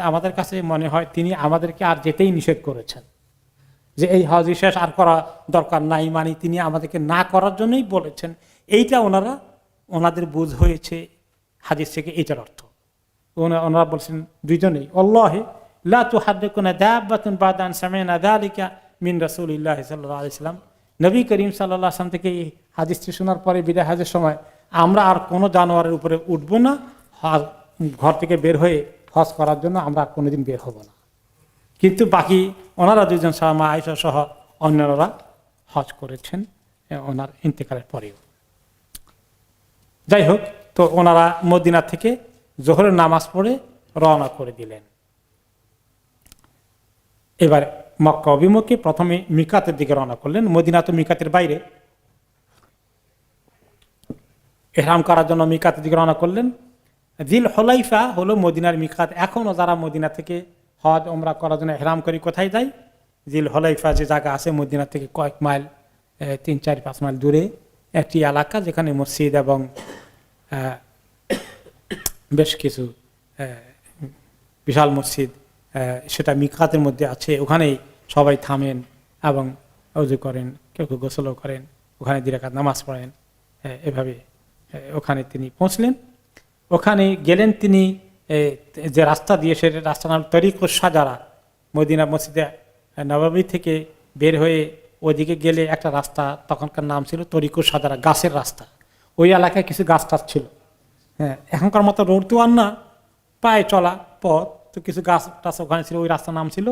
আমাদের কাছে মনে হয় তিনি আমাদেরকে আর যেতেই নিষেধ করেছেন, যে এই হজ শেষ আর করা দরকার নাই, মানে তিনি আমাদেরকে না করার জন্যই বলেছেন। এইটা ওনাদের বুঝ হয়েছে হাদিস থেকে, এইটার অর্থ। ওনারা বলছেন 2 জনেই, আল্লাহি লা তুহাদ্দিকুনা দাব্বাতুন বাদা আন সামি'না যালিকা মিন রাসূলিল্লাহ সাল্লাল্লাহু আলাইহি ওয়াসাল্লাম। নবী করিম সাল্লাল্লাহু আলাইহি ওয়াসাল্লাম থেকে এই হাদিসটি শোনার পরে বিদায় হজের সময় আমরা আর কোনো জানোয়ারের উপরে উঠবো না, ঘর থেকে বের হয়ে হজ করার জন্য আমরা আর কোনোদিন বের হব না। কিন্তু বাকি ওনারা 2 জন সাহাবা আয়েশা সহ অন্যরা হজ করেছেন ওনার ইন্তেকালের পরেও। যাই হোক, তো ওনারা মদিনা থেকে জোহরের নামাজ পড়ে রওনা করে দিলেন। এবার মক্কা অভিমুখে প্রথমে মিকাতের দিকে রওনা করলেন। মদিনা তো মিকাতের বাইরে, ইহরাম করার জন্য মিকাতের দিকে রওনা করলেন। জিল হুলাইফা হলো মদিনার মিকাত। এখনও যারা মদিনা থেকে হজ ওমরা করার জন্য ইহরাম করি কোথায় যায়? জিল হুলাইফা যে জায়গা আছে মদিনা থেকে কয়েক মাইল, 3-4-5 মাইল দূরে একটি এলাকা, যেখানে মসজিদ এবং বেশ কিছু বিশাল মসজিদ, সেটা মিকাতের মধ্যে আছে। ওখানেই সবাই থামেন এবং ওযু করেন, কেউ কেউ গোসলও করেন, ওখানে 2 রাকাত নামাজ পড়েন। এভাবে ওখানে তিনি পৌঁছলেন। ওখানে গেলেন তিনি যে রাস্তা দিয়ে, সে রাস্তার নাম তরিকুস সাজারা। মদিনা মসজিদে নববী থেকে বের হয়ে ওইদিকে গেলে একটা রাস্তা, তখনকার নাম ছিল তরিকুস সাজারা, গাছের রাস্তা। ওই এলাকায় কিছু গাছ টাছ ছিল। হ্যাঁ, এখনকার মতো রোড তো আর না, পায়ে চলা পথ, তো কিছু গাছ টাছ ওখানে ছিল। ওই রাস্তার নাম ছিল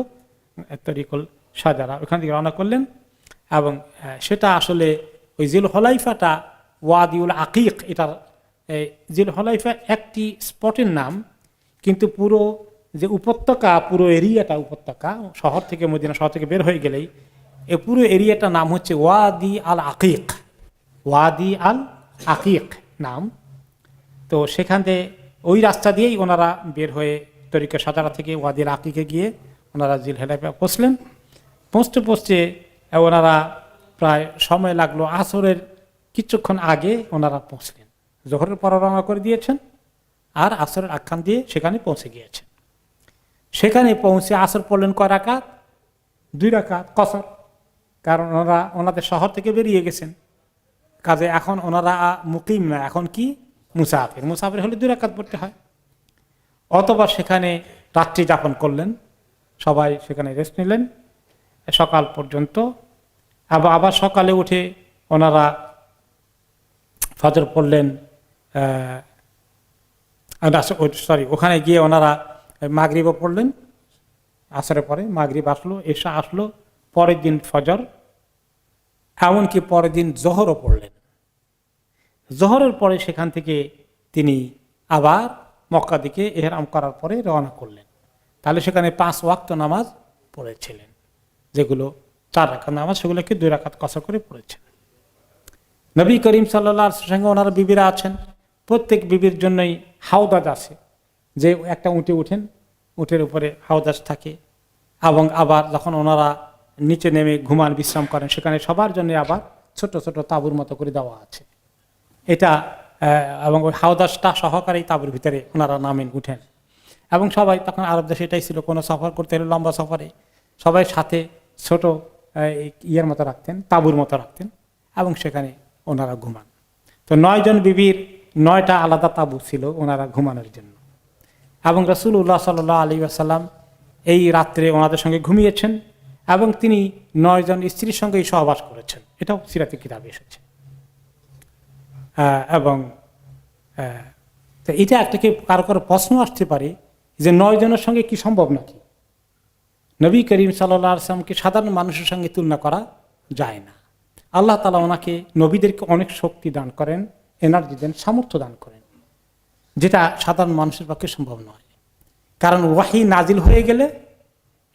তরিকুল সাজারা। ওখান থেকে রওনা করলেন এবং সেটা আসলে ওই জিল হুলাইফাটা ওয়াদিউল আকিক, এটার জিল হুলাইফা একটি স্পটের নাম, কিন্তু পুরো যে উপত্যকা, পুরো এরিয়াটা উপত্যকা, শহর থেকে মদিনা শহর থেকে বের হয়ে গেলেই এই পুরো এরিয়াটার নাম হচ্ছে ওয়াদি আল আকিক। ওয়াদি আল আকিক নাম। তো সেখান থেকে ওই রাস্তা দিয়েই ওনারা বের হয়ে তরিকা সাজারা থেকে ওয়াদি আল আকিকে গিয়ে ওনারা জিলহুলাইফা পৌঁছলেন। পৌঁছতে ওনারা প্রায় সময় লাগলো, আসরের কিছুক্ষণ আগে ওনারা পৌঁছলেন। জোহরের পর রওনা করে দিয়েছেন আর আসরের আখ্যান দিয়ে সেখানে পৌঁছে গিয়েছেন। সেখানে পৌঁছে আসর পড়লেন কয় রাকাত? 2 রাকাত কসর, কারণ ওনাদের শহর থেকে বেরিয়ে গেছেন। কাজে এখন ওনারা মুকিম না, এখন কি মুসাফির। মুসাফির হলে 2 রাকাত পড়তে হয়। অথবা সেখানে রাত্রি যাপন করলেন, সবাই সেখানে রেস্ট নিলেন সকাল পর্যন্ত। আবার সকালে উঠে ওনারা ফজর পড়লেন, ওখানে গিয়ে ওনারা মাগরিবও পড়লেন। আসরের পরে মাগরিব আসলো, এশা আসলো, পরের দিন ফজর, এমনকি পরের দিন জোহরও পড়লেন। জোহরের পরে সেখান থেকে তিনি আবার মক্কা দিকে ইহরাম করার পরে রওনা করলেন। তাহলে সেখানে 5 ওয়াক্ত নামাজ পড়েছিলেন, যেগুলো 4 রাকাত নামাজ, সেগুলোকে 2 রাকাত কসর করে পড়েছেন। নবী করিম সাল্লাল্লাহু আলাইহি ওয়াসাল্লামের সঙ্গে ওনারা বিবিরা আছেন। প্রত্যেক বিবির জন্যই হাওদাজ আছে, যে একটা উঠে উঠেন, উঠের উপরে হাওদাজ থাকে। এবং আবার যখন ওনারা নিচে নেমে ঘুমান বিশ্রাম করেন, সেখানে সবার জন্য আবার ছোট ছোট তাঁবুর মতো করে দেওয়া আছে। এটা এবং ওই হাওদাজটা সহকারী তাঁবুর ভিতরে ওনারা নামেন, উঠেন। এবং সবাই তখন আরব দেশে এটাই ছিল, কোনো সফর করতে হলে লম্বা সফরে সবাই সাথে ছোট ইয়ের মতো রাখতেন, তাঁবুর মতো রাখতেন, এবং সেখানে ওনারা ঘুমান। তো 9 জন বিবির 9টা আলাদা তাঁবু ছিল ওনারা ঘুমানোর জন্য। এবং রাসূলুল্লাহ সাল্লাল্লাহু আলাইহি ওয়াসাল্লাম এই রাত্রে ওনাদের সঙ্গে ঘুমিয়েছেন এবং তিনি 9 জন স্ত্রীর সঙ্গেই সহবাস করেছেন। এটাও সিরাতে কিতাবে এসেছে। এবং এটা একটা কারো কারো প্রশ্ন আসতে পারে যে 9 জনের সঙ্গে কি সম্ভব নাকি? নবী করিম সাল্লাল্লাহু আলাইহি ওয়াসাল্লামকে সাধারণ মানুষের সঙ্গে তুলনা করা যায় না। আল্লাহ তাআলা ওনাকে, নবীদেরকে অনেক শক্তি দান করেন, এনার্জি দেন, সামর্থ্য দান করেন, যেটা সাধারণ মানুষের পক্ষে সম্ভব নয়। কারণ ওয়াহি নাজিল হয়ে গেলে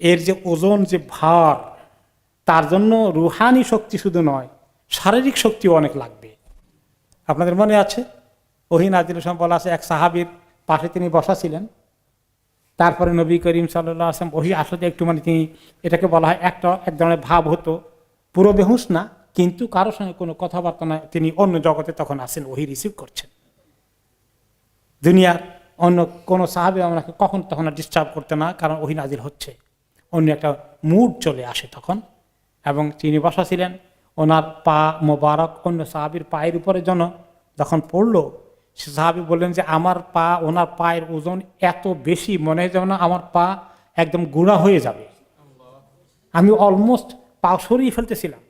এর যে ওজন, যে ভার, তার জন্য রুহানি শক্তি শুধু নয়, শারীরিক শক্তিও অনেক লাগবে। আপনাদের মনে আছে ওহী নাজিলের সময় বলা আছে, এক সাহাবীর পাশে তিনি বসা ছিলেন। তারপরে নবী করিম সাল্লাল্লাহু আলাইহি ওয়াসাল্লাম ওহী আসলে একটু তিনি, এটাকে বলা হয় এক ধরনের ভাব হতো, পুরো বেহুশ না, কিন্তু কারোর সঙ্গে কোনো কথাবার্তা না, তিনি অন্য জগতে তখন আছেন, ওহী রিসিভ করছেন। দুনিয়ার অন্য কোনো সাহাবী আমাকে কখন তখন ডিস্টার্ব করতে না, কারণ ওহী নাজিল হচ্ছে, অন্য একটা মুড চলে আসে তখন। এবং তিনি বসা ছিলেন, ওনার পা মোবারক অন্য সাহাবীর পায়ের উপরে যখন পড়লো, সে সাহাবী বললেন যে আমার পা, ওনার পায়ের ওজন এত বেশি, মনে হয় যেন আমার পা একদম গুঁড়া হয়ে যাবে। আমি অলমোস্ট পা সরিয়ে ফেলতেছিলাম,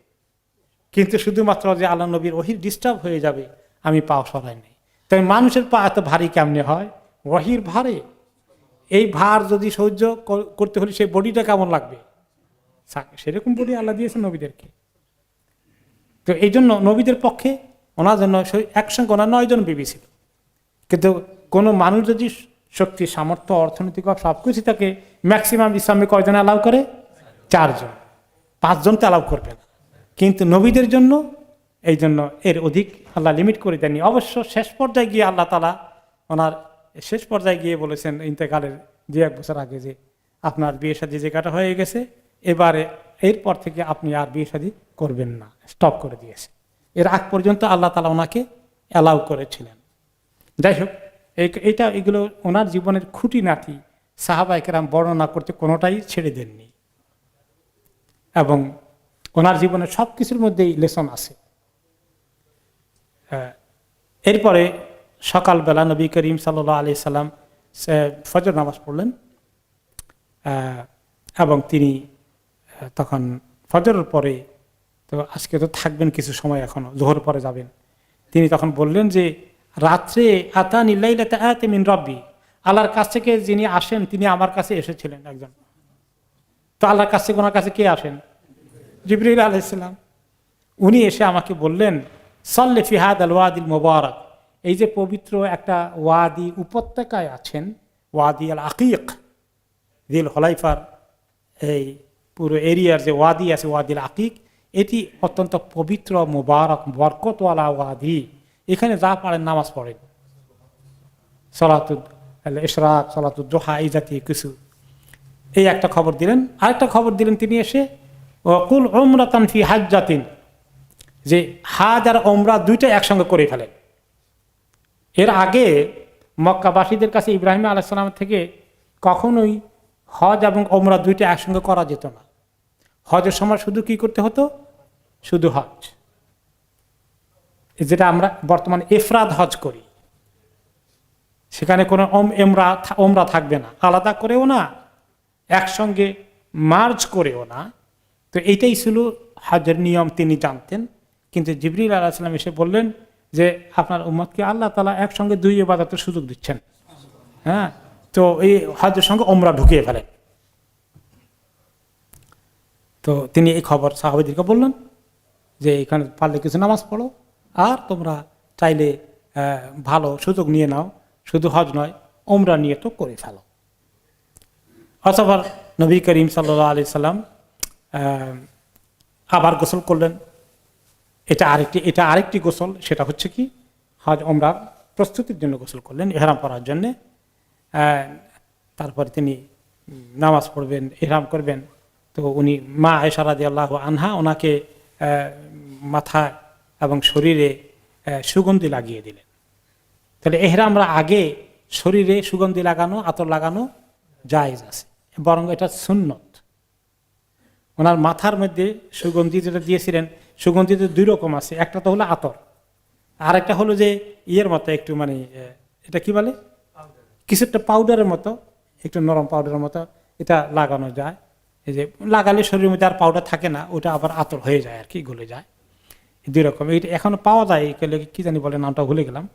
কিন্তু শুধুমাত্র যে আল্লাহ নবীর ওহীর ডিস্টার্ব হয়ে যাবে, আমি পা সরাই নাই। তাই মানুষের পা এত ভারী কেমনে হয়? ওহীর ভারে। এই ভার যদি সহ্য করতে হলে সেই বডিটা কেমন লাগবে? সেরকম বডি আল্লাহ দিয়েছেন নবীদেরকে। তো এই জন্য নবীদের পক্ষে ওনার জন্য একসঙ্গে ওনার 9 জন বিবি ছিল। কিন্তু কোনো মানুষ যদি শক্তি, সামর্থ্য, অর্থনৈতিক সব কিছু থাকে, ম্যাক্সিমাম ইসলামে কয়জন অ্যালাউ করে? 4 জন। 5 জনকে অ্যালাউ করবে না। কিন্তু নবীদের জন্য এই জন্য এর অধিক আল্লাহ লিমিট করে দেননি। অবশ্য শেষ পর্যায়ে গিয়ে আল্লাহ তাআলা ওনার শেষ পর্যায়ে গিয়ে বলেছেন ইন্তেকালের 2-1 বছর আগে, যে আপনার বিয়ে শাদী জায়গাটা হয়ে গেছে, এবারে এরপর থেকে আপনি আর বিয়ে শাদী করবেন না, স্টপ করে দিয়েছে। এর আগ পর্যন্ত আল্লাহ তাআলা ওনাকে অ্যালাউ করেছিলেন। যাই হোক, এগুলো ওনার জীবনের খুঁটিনাটি সাহাবায়ে কেরাম বর্ণনা করতে কোনোটাই ছেড়ে দেননি, এবং ওনার জীবনের সব কিছুর মধ্যেই লেসন আছে। এরপরে সকালবেলা নবী করিম সাল্লাল্লাহু আলাইহি সাল্লাম ফজর নামাজ পড়লেন, এবং তিনি তখন ফজরের পরে, তো আজকে তো থাকবেন কিছু সময়, এখনো জোহর পরে যাবেন, তিনি তখন বললেন যে রাত্রে আতানি লাইলাতা আতি মিন রাব্বি, আল্লাহর কাছ থেকে যিনি আসেন তিনি আমার কাছে এসেছিলেন একজন। তো আল্লাহর কাছ থেকে ওনার কাছে কে আসেন? জিবরিল আলাইহিস সালাম। উনি এসে আমাকে বললেন, সাল্লি ফি হাদাল ওয়াদিল মুবারাক, এই যে পবিত্র একটা ওয়াদি, উপত্যকায় আছেন, ওয়াদি আল আকিক, যিল হুলাইফার এই পুরো এরিয়ার যে ওয়াদি আছে, ওয়াদিল আকিক, এটি অত্যন্ত পবিত্র, মুবারক, বরকতওয়ালা ওয়াদি। এখানে যা পারেন নামাজ পড়েন, সালাতুল ইশরাক, সালাতুল দুহা, এই জাতীয় কিছু। এই একটা খবর দিলেন। আরেকটা খবর দিলেন তিনি এসে, ওয়াকুল উমরাতান ফি হাজ্জাতিন, যে হাজ আর ওমরা দুইটা একসঙ্গে করে ফেলেন। এর আগে মক্কাবাসীদের কাছে ইব্রাহিম আলাইহিস সালাম থেকে কখনোই হজ এবং ওমরা দুইটা একসঙ্গে করা যেত না। হজের সময় শুধু কি করতে হতো? শুধু হজ, যেটা আমরা বর্তমানে ইফরাদ হজ করি। সেখানে কোনো ওমরা থাকবে না, আলাদা করেও না, একসঙ্গে মার্জ করেও না। তো এইটাই ছিল হজের নিয়ম, তিনি জানতেন। কিন্তু জিবরিল আলাইহিস সালাম এসে বললেন যে আপনার উম্মতকে আল্লাহ তাআলা একসঙ্গে দুই ইবাদতের সুযোগ দিচ্ছেন, হ্যাঁ, তো এই হজের সঙ্গে ওমরা ঢুকিয়ে ফেলেন। তো তিনি এই খবর সাহাবাদেরকে বললেন যে এখানে পারলে কিছু নামাজ পড়ো, আর তোমরা চাইলে ভালো সুযোগ নিয়ে নাও, শুধু হজ নয় ওমরা নিয়ে তো করে ফেলো। অতঃপর নবী করিম সাল্লাল্লাহু আলাইহি সাল্লাম আবার গোসল করলেন। এটা আরেকটি গোসল, সেটা হচ্ছে কি হজ ওমরার প্রস্তুতির জন্য গোসল করলেন, ইহরাম পরার জন্যে। তারপরে তিনি নামাজ পড়বেন, ইহরাম করবেন। তো উনি মা আয়েশা রাদিয়াল্লাহু আনহা ওনাকে মাথা এবং শরীরে সুগন্ধি লাগিয়ে দিলেন। তাহলে ইহরামরা আগে শরীরে সুগন্ধি লাগানো, আতর লাগানো জায়েজ আছে, বরং এটা সুন্নত। ওনার মাথার মধ্যে সুগন্ধি যেটা দিয়েছিলেন, সুগন্ধি তো দুই রকম আছে, একটা তো হলো আতর, আর একটা হলো যে ইয়ের মতো একটু মানে এটা কি বলে, কিছু একটা পাউডারের মতো, একটু নরম পাউডারের মতো, এটা লাগানো যায়। এই যে লাগালে শরীরের মধ্যে আর পাউডার থাকে না, ওটা আবার আতর হয়ে যায় আর কি, গলে যায়। দুই রকম, এইটা এখনো পাওয়া যায়, কি জানি বলে, নামটা ভুলে গেলাম।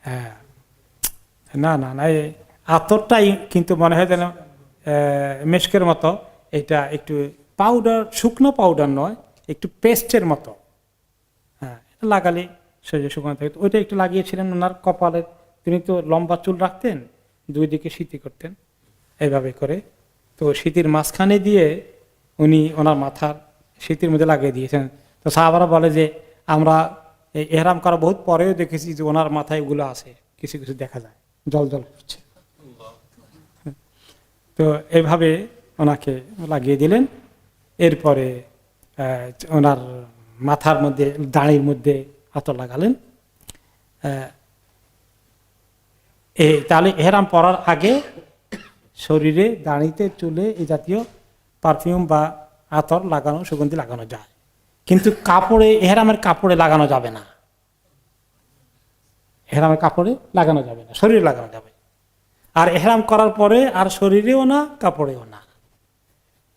হ্যাঁ, না না না, এই আতরটাই কিন্তু মনে হয় যেন মেশকের মতো, এটা একটু পাউডার, শুকনো পাউডার নয়, একটু পেস্টের মতো। হ্যাঁ, লাগালে শরীরে সুগন্ধ থাকে। ওইটা একটু লাগিয়েছিলেন ওনার কপালের। তিনি তো লম্বা চুল রাখতেন, দুই দিকে সিঁথি করতেন এইভাবে করে। তো সিঁথির মাঝখানে দিয়ে উনি ওনার মাথার সিঁথির মধ্যে লাগিয়ে দিয়েছেন। তো সাহাবারা বলে যে আমরা ইহরাম করা বহুত পরেও দেখেছি যে ওনার মাথায় ওগুলো আছে, কিছু কিছু দেখা যায়, জল জল করছে। তো এইভাবে ওনাকে লাগিয়ে দিলেন। এরপরে ওনার মাথার মধ্যে, দাঁড়ির মধ্যে আতর লাগালেন। তাহলে ইহরাম পরার আগে শরীরে, দাঁড়িতে, চুলে এই জাতীয় পারফিউম বা আতর লাগানো, সুগন্ধি লাগানো যায়, কিন্তু কাপড়ে, ইহরামের কাপড়ে লাগানো যাবে না। ইহরামের কাপড়ে লাগানো যাবে না, শরীরে লাগানো যাবে। আর ইহরাম করার পরে আর শরীরেও না, কাপড়েও না।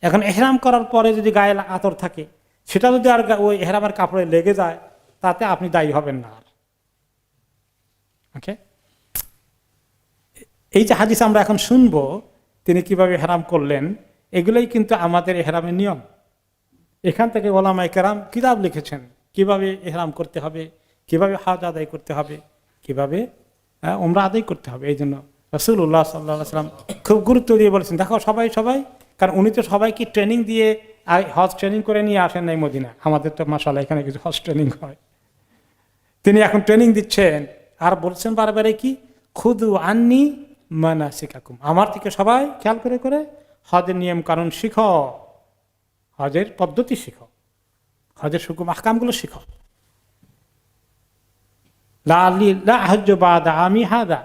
এখন ইহরাম করার পরে যদি গায়ে আতর থাকে, সেটা যদি আর ওই ইহরামের কাপড়ে লেগে যায়, তাতে আপনি দায়ী হবেন না আর। ওকে, এই যে হাদিস আমরা এখন শুনবো, তিনি কিভাবে ইহরাম করলেন, এগুলোই কিন্তু আমাদের ইহরামের নিয়ম। এখান থেকে ওলামায়ে কেরাম কিতাব লিখেছেন কিভাবে ইহরাম করতে হবে, কিভাবে হজ আদায় করতে হবে, কিভাবে ওমরা আদায় করতে হবে। এই জন্য রাসূলুল্লাহ সাল্লাল্লাহু আলাইহি ওয়াসাল্লাম খুব গুরুত্ব দিয়ে বলেছেন, দেখো সবাই, কারণ উনি তো সবাইকে ট্রেনিং দিয়ে হজ ট্রেনিং করে নিয়ে আসেন নাই মদিনা। আমাদের তো মাশাআল্লাহ এখানে কিছু হজ ট্রেনিং হয়। তিনি এখন ট্রেনিং দিচ্ছেন আর বলছেন বারবারে কি, খুদু আন্নি মানাসিকাকুম, আমার থেকে সবাই খেয়াল করে করে হজের নিয়ম কানুন শিখো, হজের পদ্ধতি শিখো, হজের হুকুম আহকামগুলো শিখো। লা হজ্জ বাদা আমি হাদা,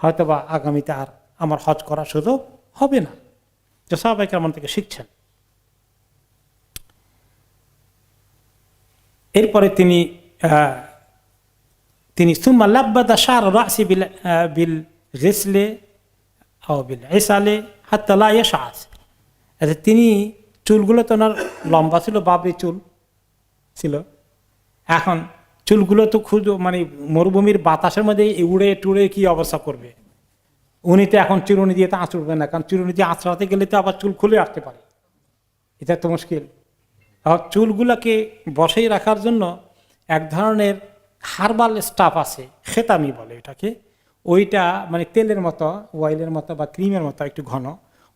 হয়তোবা আগামীতে আর আমার হজ করার সুযোগ হবে না। যে সাহাবায়ে কেরাম থেকে শিখছেন। এরপরে তিনি সুম্মা লাব্বাদা শার রাসি বিল গিসলে আও বিল ইসালে হাত্তা লা ইয়াশআস, তিনি চুলগুলো তো ওনার লম্বা ছিল, বাবরি চুল ছিল। এখন চুলগুলো তো খুব মানে মরুভূমির বাতাসের মধ্যে উড়ে টুড়ে কি অবস্থা করবে। উনি তো এখন চিরুনি দিয়ে তো আঁচড়বে না, কারণ চিরুনি দিয়ে আঁচড়াতে গেলে তো আবার চুল খুলে আসতে পারে, এটা তো মুশকিল। আর চুলগুলোকে বসেই রাখার জন্য এক ধরনের হার্বাল স্টাফ আছে, খেতামি বলে এটাকে, ওইটা মানে তেলের মতো, অয়েলের মতো বা ক্রিমের মতো একটু ঘন,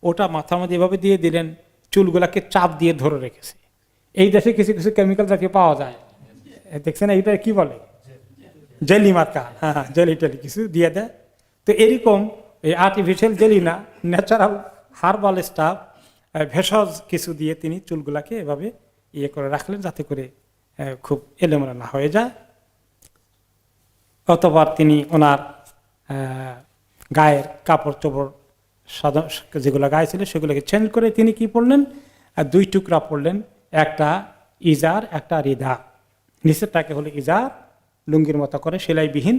ওটা মাথার মধ্যে এভাবে দিয়ে দিলেন, চুলগুলাকে চাপ দিয়ে ধরে রেখেছে। এই দেশে কিছু কিছু কেমিক্যাল জাতীয় পাওয়া যায়, দেখছেন, এইটা কি বলে, জেলি মার্কা, হ্যাঁ জেলি টেলি কিছু দিয়ে দেয়। তো এরকম এই আর্টিফিশিয়াল জেলি না, ন্যাচারাল হার্বাল স্টাফ ভেষজ কিছু দিয়ে তিনি চুলগুলাকে এভাবে ইয়ে করে রাখলেন যাতে করে খুব এলোমেলো না হয়ে যায়। অতঃপর তিনি ওনার গায়ের কাপড় চোপড় যেগুলো গায়ে ছিল সেগুলোকে চেঞ্জ করে তিনি কি পরলেন, 2 টুকরা পরলেন, একটা ইজার একটা রিদা। নিচেরটাকে হলো ইজার, লুঙ্গির মতো করে সেলাইবিহীন,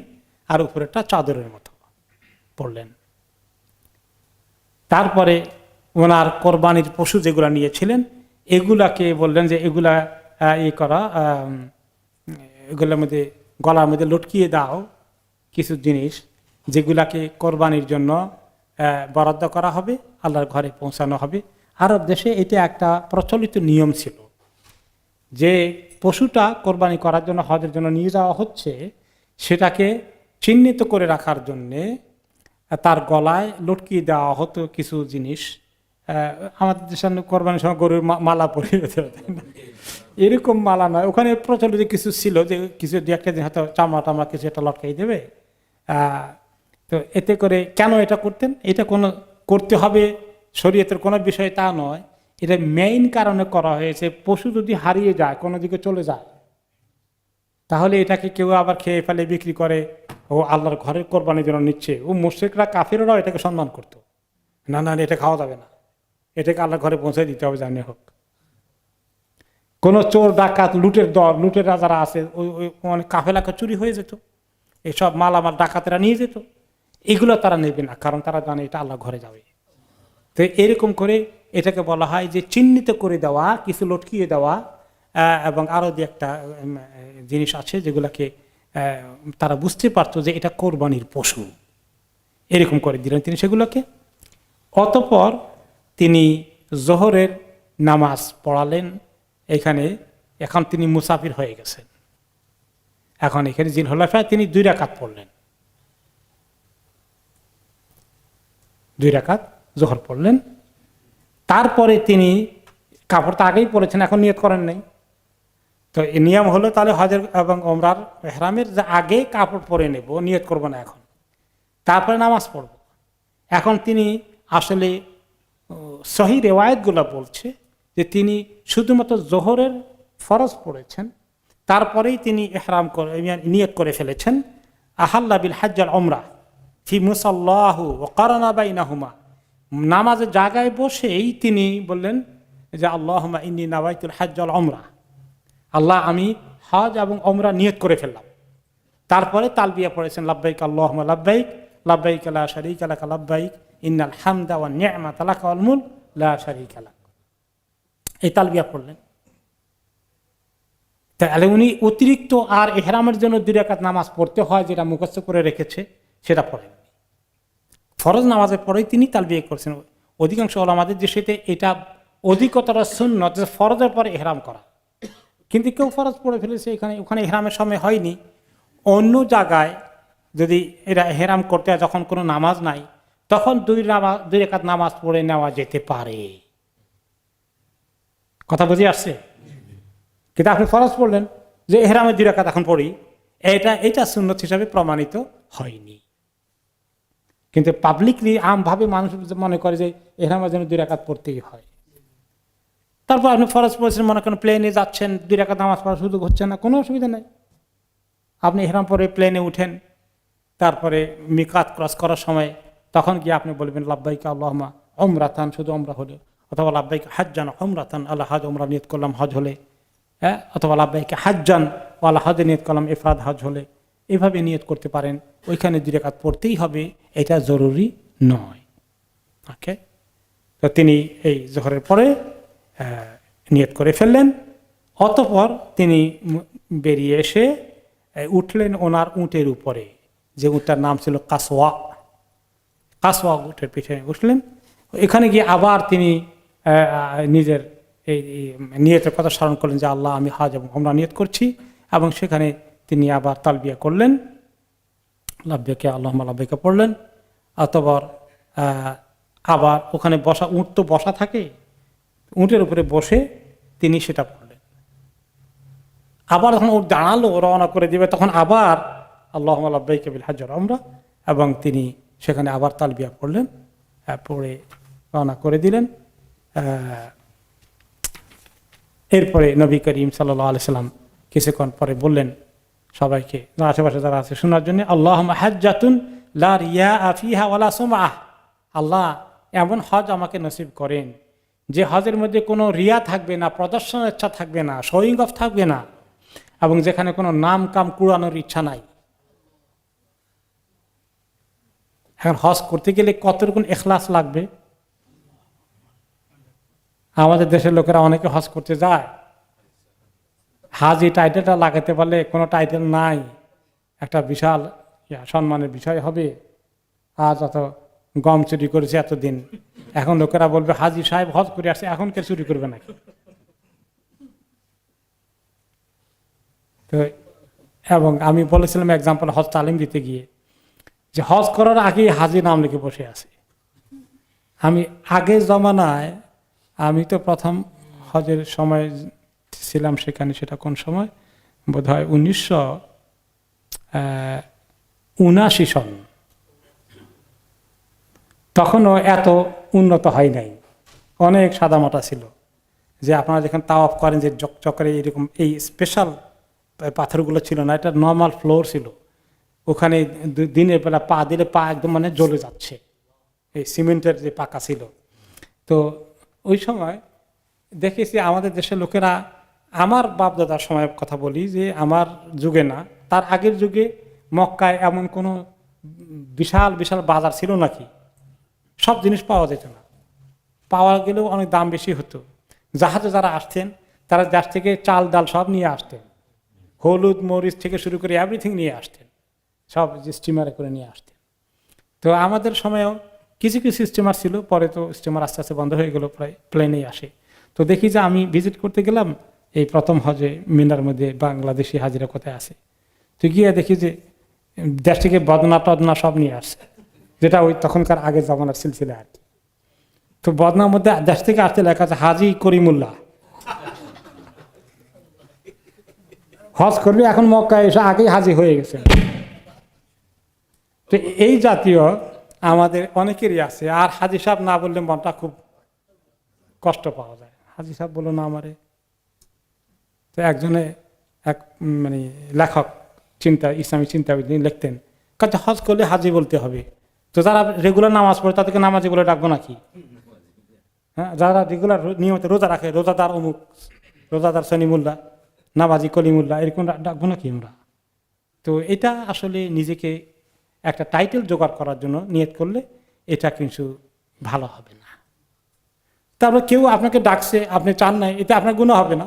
আর উপরেরটা চাদরের মতো পরলেন। তারপরে ওনার কোরবানির পশু যেগুলা নিয়েছিলেন এগুলাকে বললেন যে এগুলা এগুলোর মধ্যে গলার মধ্যে লটকিয়ে দাও কিছু জিনিস যেগুলাকে কোরবানির জন্য বরাদ্দ করা হবে, আল্লাহর ঘরে পৌঁছানো হবে। আরব দেশে এটা একটা প্রচলিত নিয়ম ছিল যে পশুটা কোরবানি করার জন্য হজের জন্য নিয়ে যাওয়া হচ্ছে, সেটাকে চিহ্নিত করে রাখার জন্যে তার গলায় লটকিয়ে দেওয়া হতো কিছু জিনিস। আমাদের দেশে কোরবানির সময় গরুর মালা পরিয়ে দিতে হতো, এরকম মালা নয়, ওখানে প্রচলিত কিছু ছিল যে কিছু দু একটা দিন হয়তো চামড়া টামড়া কিছু একটা লটকাই দেবে। তো এতে করে কেন এটা করতেন, এটা কোনো করতে হবে শরীয়তের কোনো বিষয় তা নয়, এটা মেইন কারণে করা হয়েছে পশু যদি হারিয়ে যায় কোনো দিকে চলে যায় তাহলে এটাকে কেউ আবার খেয়ে ফেলে বিক্রি করে, ও আল্লাহর ঘরের কোরবানির জন্য নিচ্ছে, ও মুশরিকরা কাফিররাও এটাকে সম্মান করতো, না না এটা খাওয়া যাবে না, এটাকে আল্লাহর ঘরে পৌঁছে দিতে হবে জানিয়ে হোক। কোনো চোর ডাকাত লুটের দল, লুটেরা যারা আছে ওই অনেক কাফেলাকে চুরি হয়ে যেত, এইসব মালামাল ডাকাতেরা নিয়ে যেত, এগুলো তারা নেবে না, কারণ তারা জানে এটা আল্লাহ ঘরে যাবে। তো এরকম করে এটাকে বলা হয় যে চিহ্নিত করে দেওয়া, কিছু লটকিয়ে দেওয়া, এবং আরও যে একটা জিনিস আছে যেগুলাকে তারা বুঝতে পারতো যে এটা কোরবানির পশু, এরকম করে দিলেন তিনি সেগুলোকে। অতঃপর তিনি জোহরের নামাজ পড়ালেন এখানে। এখন তিনি মুসাফির হয়ে গেছেন, এখন এখানে জিলহুলাইফায় তিনি 2 রাকাত পড়লেন, 2 রাকাত জোহর পড়লেন। তারপরে তিনি কাপড় তো আগেই পরেছেন, এখন নিয়ত করেন নাই। তো এই নিয়ম হলো তাহলে হজের এবং ওমরার ইহরামের যে আগে কাপড় পরে নেব, নিয়ত করব না এখন, তারপরে নামাজ পড়ব। এখন তিনি আসলে সহি রেওয়ায়েতগুলো বলছে যে তিনি শুধুমাত্র জোহরের ফরজ পড়েছেন, তারপরেই তিনি ইহরাম করে নিয়ত করে ফেলেছেন আহাল্লা বিল হজ্জ আল উমরা ফি মুসাল্লাহু ওয়া কারানা বাইনাহুমা। নামাজের জায়গায় বসেই তিনি বললেন যে আল্লাহুম্মা ইন্নী নাওয়াইতুল হজ্জ আল উমরা, আল্লাহ আমি হজ এবং উমরা নিয়ত করে ফেললাম। তারপরে তালবিয়া পড়েছেন লাব্বাইক আল্লাহুম্মা লাব্বাইক লাব্বাইক লা শারীকা লাক লাব্বাইক ইন্নাল হামদা ওয়ান নি'মাতা লাকা ওয়াল মুলক লা শারীকা লাক, এই তালবিয়া পড়লেন। তাহলে উনি অতিরিক্ত আর ইহরামের জন্য 2 রাকাত নামাজ পড়তে হয় যেটা মুখস্থ করে রেখেছে সেটা পড়েন, ফরজ নামাজের পরেই তিনি তালবিয়া করছেন। অধিকাংশ ওলামাদের দৃষ্টিতে এটা অধিকতর সুন্নত যে ফরজের পরে ইহরাম করা, কিন্তু কেউ ফরজ পড়ে ফেলেছে এখানে, ওখানে ইহরামের সময় হয়নি। অন্য জায়গায় যদি এরা ইহরাম করতে হয় যখন কোনো নামাজ নাই, তখন 2 রাকাত নামাজ পড়ে নেওয়া যেতে পারে। কথা বুঝে আসছে? কিন্তু আপনি ফরজ পড়লেন যে ইহরামের 2 রাকাত এখন পড়ি, এটা সুন্নত হিসাবে প্রমাণিত হয়নি। কিন্তু পাবলিকলি আমভাবে মানুষ মনে করে যে ইহরামের জন্য 2 রাকাত পড়তেই হয়। তারপর আপনি ফরজ পড়েছেন, মনে করেন প্লেনে যাচ্ছেন, 2 রাকাত নামাজ পড়ার সুযোগ হচ্ছে না, কোনো অসুবিধা নেই, আপনি ইহরাম পরে প্লেনে উঠেন, তারপরে মিকাত ক্রস করার সময় তখন গিয়ে আপনি বলবেন লাব্বাইক আল্লাহুম্মা উমরাতান, শুধু উমরা হলে, অথবা লাব্বাইক হাজ্জান উমরাতান, আল্লাহ হজ উমরা নিয়ত করলাম হজ হলে, হ্যাঁ, অথবা লাব্বাইক হাজ্জান আল্লাহ হজে নিয়ত করলাম ইফরাদ হজ হলে, এভাবে নিয়ত করতে পারেন। ওইখানে 2 রাকাত পড়তেই হবে, এটা জরুরি নয়। ওকে, তো তিনি এই জোহরের পরে নিয়ত করে ফেললেন। অতঃপর তিনি বেরিয়ে এসে উঠলেন ওনার উটের উপরে, যে উটটার নাম ছিল কাসওয়া। কাসওয়া উটের পিঠে উঠলেন। এখানে গিয়ে আবার তিনি নিজের এই নিয়তের কথা স্মরণ করলেন যে আল্লাহ আমি হজ এবং উমরা নিয়ত করছি, এবং সেখানে তিনি আবার তালবিয়া করলেন, লাব্বাইকা আল্লাহুম্মা লাব্বাইকা পড়লেন। অতঃপর আবার ওখানে বসা, উট তো বসা থাকে, উটের উপরে বসে তিনি সেটা পড়লেন। আবার যখন ও দাঁড়ালো রওনা করে দিবে, তখন আবার আল্লাহুম্মা লাব্বাইকা বিল হজ্জ ওয়াল উমরা, এবং তিনি সেখানে আবার তালবিয়া পড়লেন, পড়ে রওনা করে দিলেন। এরপরে নবী করিম সাল্লাল্লাহু আলাইহি সাল্লাম কিছুক্ষণ পরে বললেন সবাইকে, আশেপাশে যারা আছে শোনার জন্য, আল্লাহুম্মা হাজ্জাতুন লা রিয়া ফিহা ওয়ালা সুমআহ, আল্লাহ এমন হজ আমাকে নসিব করেন যে হজের মধ্যে কোনো রিয়া থাকবে না, প্রদর্শনের ইচ্ছা থাকবে না, শোয়িং অফ থাকবে না, এবং যেখানে কোনো নাম কাম কুড়ানোর ইচ্ছা নাই। এখন হজ করতে গেলে কতটুকু ইখলাস লাগবে? আমাদের দেশের লোকেরা অনেকে হজ করতে যায়, হাজি টাইটেলটা লাগাতে পারলে কোনো টাইটেল নাই, একটা বিশাল সম্মানের বিষয় হবে। আজ অত গম চুরি করেছে এতদিন, এখন লোকেরা বলবে হাজি সাহেব হজ করে আসছে, এখন কে চুরি করবে নাকি? তো এবং আমি বলেছিলাম এক্সাম্পল হজ তালিম দিতে গিয়ে, যে হজ করার আগে হাজি নাম লিখে বসে আছে। আমি আগের জমানায়, আমি তো প্রথম হজের সময় ছিলাম সেখানে, সেটা কোন সময় বোধ হয় 1979 সন, তখনও এত উন্নত হয় নাই, অনেক সাদামাটা ছিল। যে আপনারা যখন তাওয়াফ করেন যে চক্রে এরকম এই স্পেশাল পাথরগুলো ছিল না, এটা নর্মাল ফ্লোর ছিল। ওখানে দিনের বেলা পা দিলে পা একদম মানে জ্বলে যাচ্ছে, এই সিমেন্টের যে পাকা ছিল। তো ওই সময় দেখেছি আমাদের দেশের লোকেরা, আমার বাপদাদার সময় কথা বলি, যে আমার যুগে না, তার আগের যুগে মক্কায় এমন কোনো বিশাল বিশাল বাজার ছিল নাকি? সব জিনিস পাওয়া যেত না, পাওয়া গেলেও অনেক দাম বেশি হতো। জাহাজে যারা আসতেন তারা দেশ থেকে চাল ডাল সব নিয়ে আসতেন, হলুদ মরিচ থেকে শুরু করে এভরিথিং নিয়ে আসতেন, সব যে স্টিমারে করে নিয়ে আসতেন। তো আমাদের সময়েও কিছু কিছু স্টিমার ছিল, পরে তো স্টিমার আস্তে আস্তে বন্ধ হয়ে গেল, প্রায় প্লেনেই আসে। তো দেখি যে আমি ভিজিট করতে গেলাম এই প্রথম হজে, মিনার মধ্যে বাংলাদেশি হাজিরা কোথায় আছে, তো গিয়ে দেখি যে দেশ থেকে বদনা টদনা সব নিয়ে আসছে, যেটা ওই তখনকার আগে জমানার সিলসিলা আর কি। তো বদনার মধ্যে দেশ থেকে আসতে লেখা আছে হাজি করিমুল্লাহ, হজ করবে এখন মক্কায় এসে আগেই হাজি হয়ে গেছে। তো এই জাতীয় আমাদের অনেকেরই আছে। আর হাজি সাহেব না বললে মনটা খুব কষ্ট পাওয়া যায়, হাজি সাহেব বলো না আমারে। তো একজনে এক মানে লেখক ইসলামী চিন্তাবিদ লিখতেন, কাজে হজ করলে হাজি বলতে হবে। তো যারা রেগুলার নামাজ পড়ে তাদেরকে নামাজি বলে ডাকবো নাকি? হ্যাঁ, যারা রেগুলার নিয়মিত রোজা রাখে, রোজাদার অমুক, রোজাদার সনিমুল্লাহ, নামাজি কলিমুল্লাহ, এরকম ডাকবো নাকি আমরা? তো এটা আসলে নিজেকে একটা টাইটেল জোগাড় করার জন্য নিয়ত করলে এটা কিন্তু ভালো হবে না। তারপর কেউ আপনাকে ডাকছে, আপনি চান নাই, এটা আপনার গুনাহ হবে না।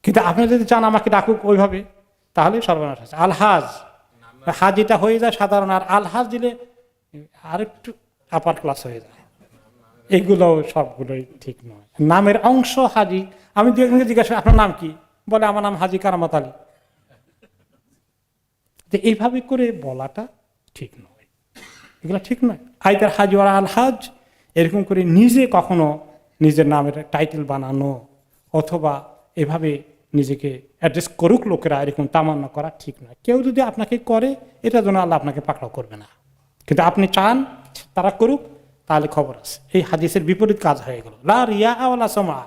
কিন্তু আপনি যদি চান আমাকে ডাকুক ওইভাবে, তাহলে সর্বনাশ আছে। আলহাজ, হাজিটা হয়ে যায় সাধারণ, আর আলহাজ দিলে আরেকটু আপার ক্লাস হয়ে যায়। এগুলো সবগুলোই ঠিক নয়। নামের অংশ হাজি। আমি দু একজনকে জিজ্ঞাসা, আপনার নাম কি? বলে আমার নাম হাজি কারামত আলী। এইভাবে করে বলাটা ঠিক নয়, এগুলো ঠিক নয়। আইতার হাজ ওরা আলহাজ, এরকম করে নিজে কখনো নিজের নামের টাইটেল বানানো অথবা এভাবে নিজেকে অ্যাড্রেস করুক লোকেরা, এরকম তামান্না করা ঠিক নয়। কেউ যদি আপনাকে করে, এটার জন্য আল্লাহ আপনাকে পাকড়াও করবে না। কিন্তু আপনি চান তারা করুক, তাহলে খবর আছে। এই হাদিসের বিপরীত কাজ হয়ে গেল। লা রিয়া ওয়ালা সুমআ,